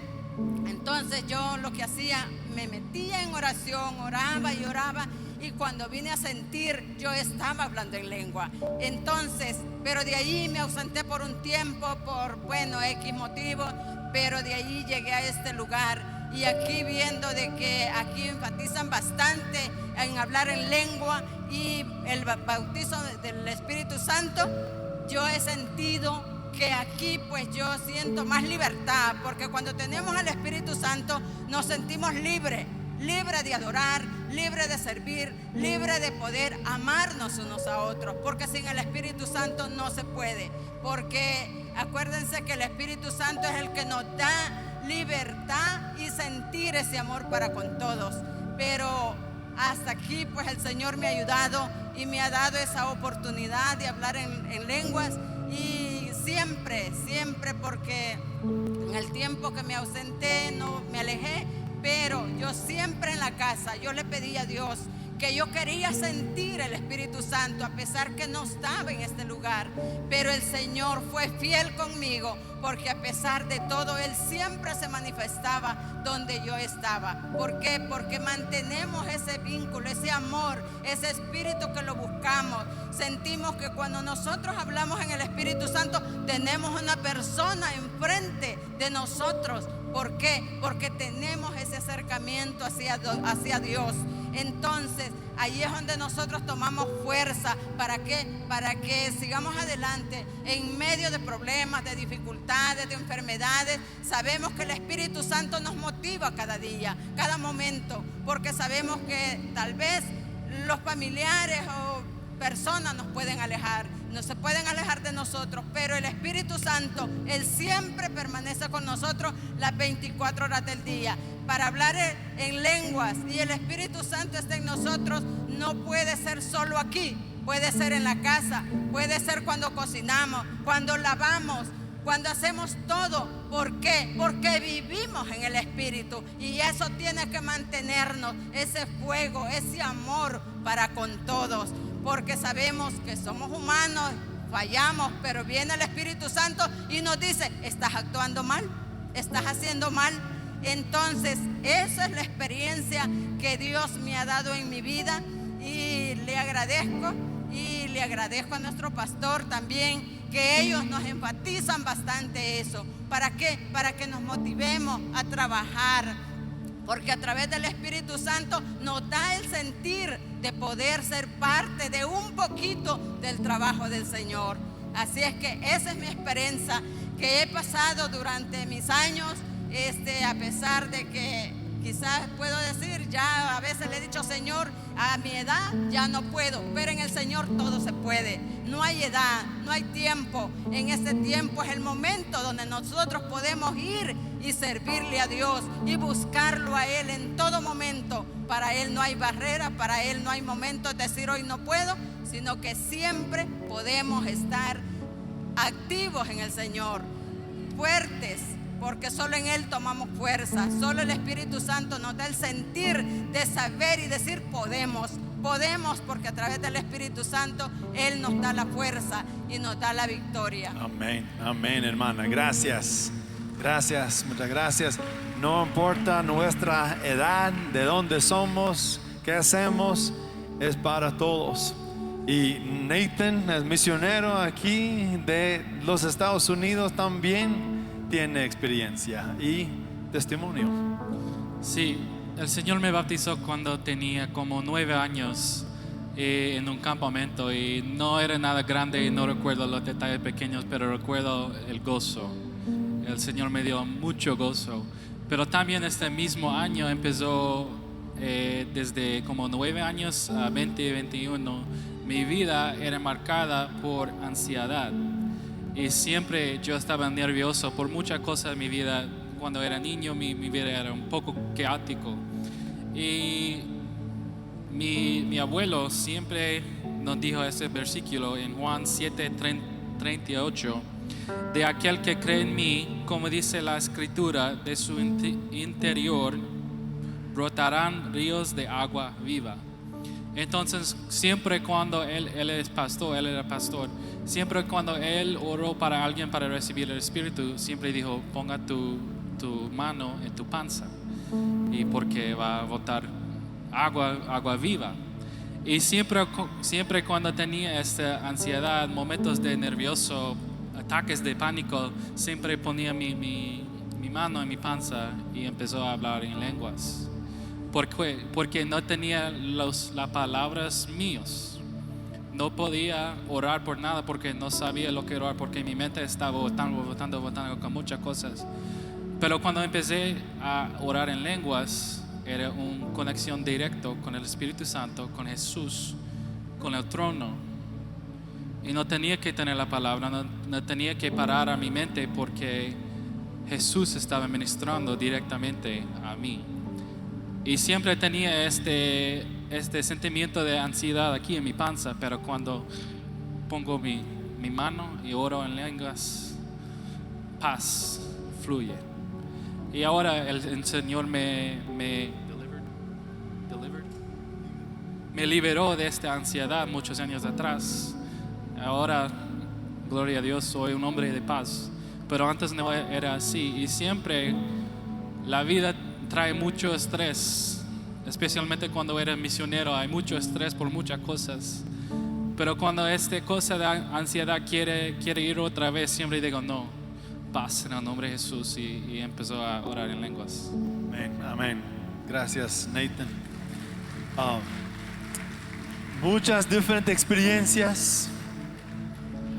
Entonces yo lo que hacía, me metía en oración, oraba y oraba, y cuando vine a sentir, yo estaba hablando en lengua. Entonces, pero de ahí me ausenté por un tiempo, por, X motivo, pero de ahí llegué a este lugar, y aquí viendo de que aquí enfatizan bastante en hablar en lengua y el bautizo del Espíritu Santo, yo he sentido que aquí pues yo siento más libertad, porque cuando tenemos al Espíritu Santo nos sentimos libres de adorar, libre de servir, libre de poder amarnos unos a otros, porque sin el Espíritu Santo no se puede, porque acuérdense que el Espíritu Santo es el que nos da libertad y sentir ese amor para con todos. Pero hasta aquí pues el Señor me ha ayudado y me ha dado esa oportunidad de hablar en lenguas, y siempre, porque en el tiempo que me ausenté no me alejé, pero yo siempre en la casa, yo le pedí a Dios que yo quería sentir el Espíritu Santo, a pesar que no estaba en este lugar. Pero el Señor fue fiel conmigo, porque a pesar de todo, Él siempre se manifestaba donde yo estaba. ¿Por qué? Porque mantenemos ese vínculo, ese amor, ese espíritu que lo buscamos. Sentimos que cuando nosotros hablamos en el Espíritu Santo, tenemos una persona enfrente de nosotros. ¿Por qué? Porque tenemos ese acercamiento hacia Dios. Entonces, Ahí es donde nosotros tomamos fuerza. ¿Para qué? Para que sigamos adelante en medio de problemas, de dificultades, de enfermedades. Sabemos que el Espíritu Santo nos motiva cada día, cada momento, porque sabemos que tal vez los familiares o personas nos pueden alejar, no se pueden alejar de nosotros, pero el Espíritu Santo, Él siempre permanece con nosotros las 24 horas del día. Para hablar en lenguas y el Espíritu Santo está en nosotros, no puede ser solo aquí, puede ser en la casa, puede ser cuando cocinamos, cuando lavamos, cuando hacemos todo. ¿Por qué? Porque vivimos en el Espíritu y eso tiene que mantenernos, ese fuego, ese amor para con todos, porque sabemos que somos humanos, fallamos, pero viene el Espíritu Santo y nos dice: estás actuando mal, estás haciendo mal. Entonces, esa es la experiencia que Dios me ha dado en mi vida y le agradezco a nuestro pastor también, que ellos nos enfatizan bastante eso. ¿Para qué? Para que nos motivemos a trabajar, porque a través del Espíritu Santo nos da el sentir de poder ser parte de un poquito del trabajo del Señor. Así es que esa es mi experiencia que he pasado durante mis años. A pesar de que quizás puedo decir, ya a veces le he dicho: Señor, a mi edad ya no puedo, pero en el Señor todo se puede. No hay edad, no hay tiempo. En este tiempo es el momento donde nosotros podemos ir y servirle a Dios y buscarlo a Él en todo momento. Para Él no hay barreras, para Él no hay momentos de decir hoy no puedo, sino que siempre podemos estar activos en el Señor, fuertes, porque solo en Él tomamos fuerza. Solo el Espíritu Santo nos da el sentir de saber y decir podemos, porque a través del Espíritu Santo Él nos da la fuerza y nos da la victoria. Amén, amén, hermana. Gracias, gracias, muchas gracias. No importa nuestra edad, de dónde somos, qué hacemos, es para todos. Y Nathan es misionero aquí de los Estados Unidos también. Tiene experiencia y testimonio. Sí, el Señor me bautizó cuando tenía como 9 años en un campamento y no era nada grande y no recuerdo los detalles pequeños, pero recuerdo el gozo. El Señor me dio mucho gozo. Pero también este mismo año empezó, desde como 9 años a 20, 21, mi vida era marcada por ansiedad. Y siempre yo estaba nervioso por muchas cosas en mi vida. Cuando era niño mi vida era un poco caótico. Y mi abuelo siempre nos dijo ese versículo en Juan 7:38. De aquel que cree en mí, como dice la Escritura, de su interior brotarán ríos de agua viva. Entonces, siempre cuando él era pastor, siempre cuando él oró para alguien para recibir el Espíritu, siempre dijo: ponga tu mano en tu panza, y porque va a botar agua viva. Y siempre cuando tenía esta ansiedad, momentos de nervioso, ataques de pánico, siempre ponía mi mano en mi panza y empezó a hablar en lenguas. ¿Por qué? Porque no tenía las palabras mías. No podía orar por nada porque no sabía lo que orar, porque mi mente estaba botando con muchas cosas. Pero cuando empecé a orar en lenguas, era una conexión directa con el Espíritu Santo, con Jesús, con el trono. Y no tenía que tener la palabra, no tenía que parar a mi mente, porque Jesús estaba ministrando directamente a mí. Y siempre tenía este sentimiento de ansiedad aquí en mi panza, pero cuando pongo mi mano y oro en lenguas, paz fluye. Y ahora el Señor me liberó de esta ansiedad muchos años atrás. Ahora, gloria a Dios, soy un hombre de paz. Pero antes no era así. Y siempre la vida trae mucho estrés, especialmente cuando eres misionero. Hay mucho estrés por muchas cosas, pero cuando esta cosa de ansiedad quiere ir otra vez, siempre digo: no, paz en el nombre de Jesús, y empezó a orar en lenguas. Amén, amén. Gracias, Nathan. muchas diferentes experiencias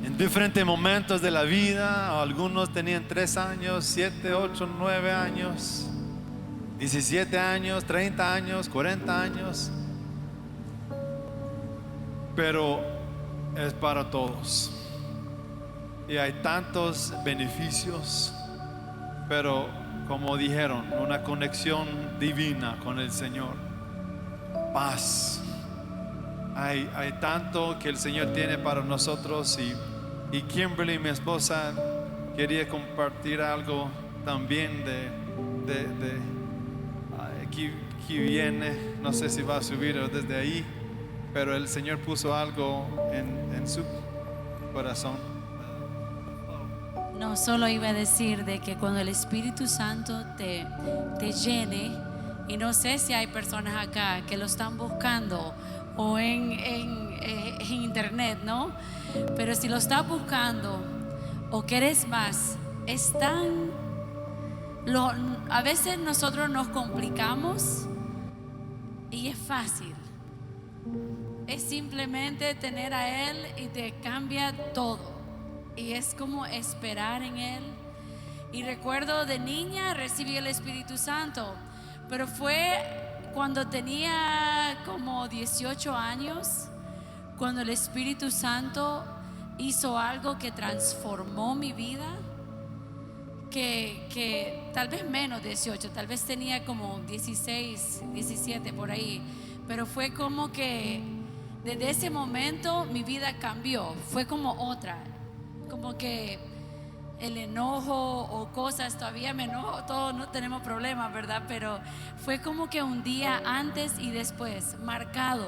en diferentes momentos de la vida. Algunos tenían 3 años, 7, 8, 9 años, 17 años, 30 años, 40 años. Pero es para todos. Y hay tantos beneficios, pero como dijeron, una conexión divina con el Señor. Paz. Hay tanto que el Señor tiene para nosotros. Y Kimberly, mi esposa, quería compartir algo también aquí viene. No sé si va a subir desde ahí, pero el Señor puso algo en su corazón. No, solo iba a decir de que cuando el Espíritu Santo te llene, y no sé si hay personas acá que lo están buscando o en internet, ¿no? Pero si lo estás buscando o quieres más, a veces nosotros nos complicamos y es fácil. Es simplemente tener a Él y te cambia todo. Y es como esperar en Él. Y recuerdo de niña recibí el Espíritu Santo, pero fue cuando tenía como 18 años, cuando el Espíritu Santo hizo algo que transformó mi vida, que tal vez menos 18, tal vez tenía como 16, 17 por ahí, pero fue como que desde ese momento mi vida cambió, fue como otra. Como que el enojo o cosas, todavía me enojo, todos no tenemos problemas, ¿verdad? Pero fue como que un día antes y después, marcado.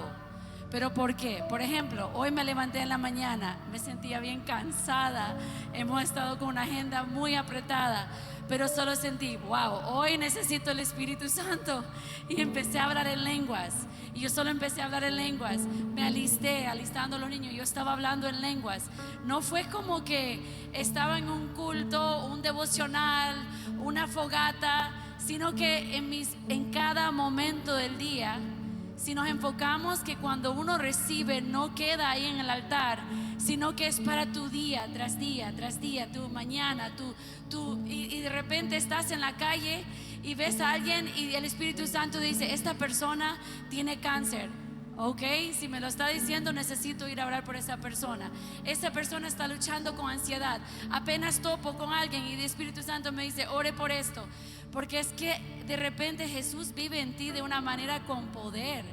¿Pero por qué? Por ejemplo, hoy me levanté en la mañana, me sentía bien cansada, hemos estado con una agenda muy apretada, pero solo sentí, wow, hoy necesito el Espíritu Santo, y empecé a hablar en lenguas. Y yo solo empecé a hablar en lenguas. Me alistando a los niños. Yo estaba hablando en lenguas. No fue como que estaba en un culto, un devocional, una fogata, sino que en cada momento del día, si nos enfocamos que cuando uno recibe no queda ahí en el altar, sino que es para tu día tras día, tu mañana, y de repente estás en la calle y ves a alguien y el Espíritu Santo dice, esta persona tiene cáncer. Ok, si me lo está diciendo, necesito ir a orar por esa persona. Esa persona está luchando con ansiedad. Apenas topo con alguien y el Espíritu Santo me dice, ore por esto. Porque es que de repente Jesús vive en ti de una manera con poder.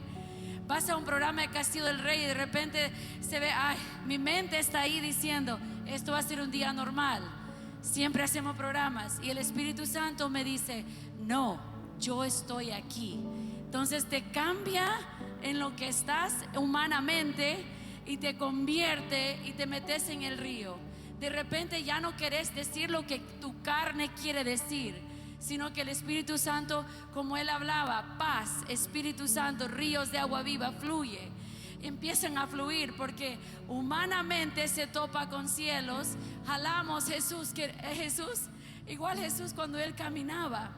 Vas a un programa de Castillo del Rey y de repente se ve, ay, mi mente está ahí diciendo, esto va a ser un día normal. Siempre hacemos programas y el Espíritu Santo me dice, no, yo estoy aquí. Entonces te cambia en lo que estás humanamente y te convierte y te metes en el río. De repente ya no querés decir lo que tu carne quiere decir, sino que el Espíritu Santo, como él hablaba, paz, Espíritu Santo, ríos de agua viva, fluye. Empiezan a fluir porque humanamente se topa con cielos. Jalamos Jesús, igual Jesús cuando él caminaba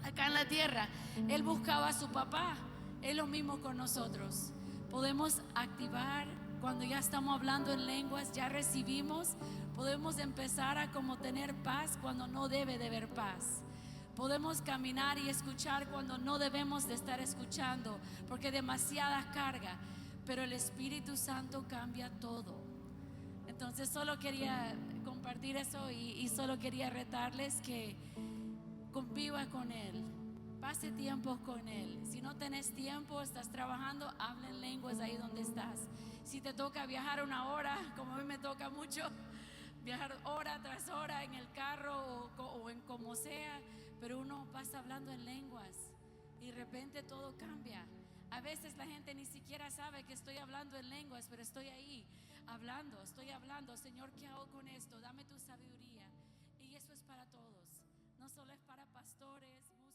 acá en la tierra, él buscaba a su papá. Es lo mismo con nosotros. Podemos activar cuando ya estamos hablando en lenguas, ya recibimos. Podemos empezar a como tener paz cuando no debe de haber paz. Podemos caminar y escuchar cuando no debemos de estar escuchando, porque demasiada carga. Pero el Espíritu Santo cambia todo. Entonces solo quería compartir eso y solo quería retarles que conviva con Él. Pase tiempos con Él. Si no tenés tiempo, estás trabajando, habla en lenguas ahí donde estás. Si te toca viajar 1 hora, como a mí me toca mucho, viajar hora tras hora en el carro o en como sea, pero uno pasa hablando en lenguas y de repente todo cambia. A veces la gente ni siquiera sabe que estoy hablando en lenguas, pero estoy ahí hablando, Señor, ¿qué hago con esto? Dame tu sabiduría. Y eso es para todos, no solo es para pastores.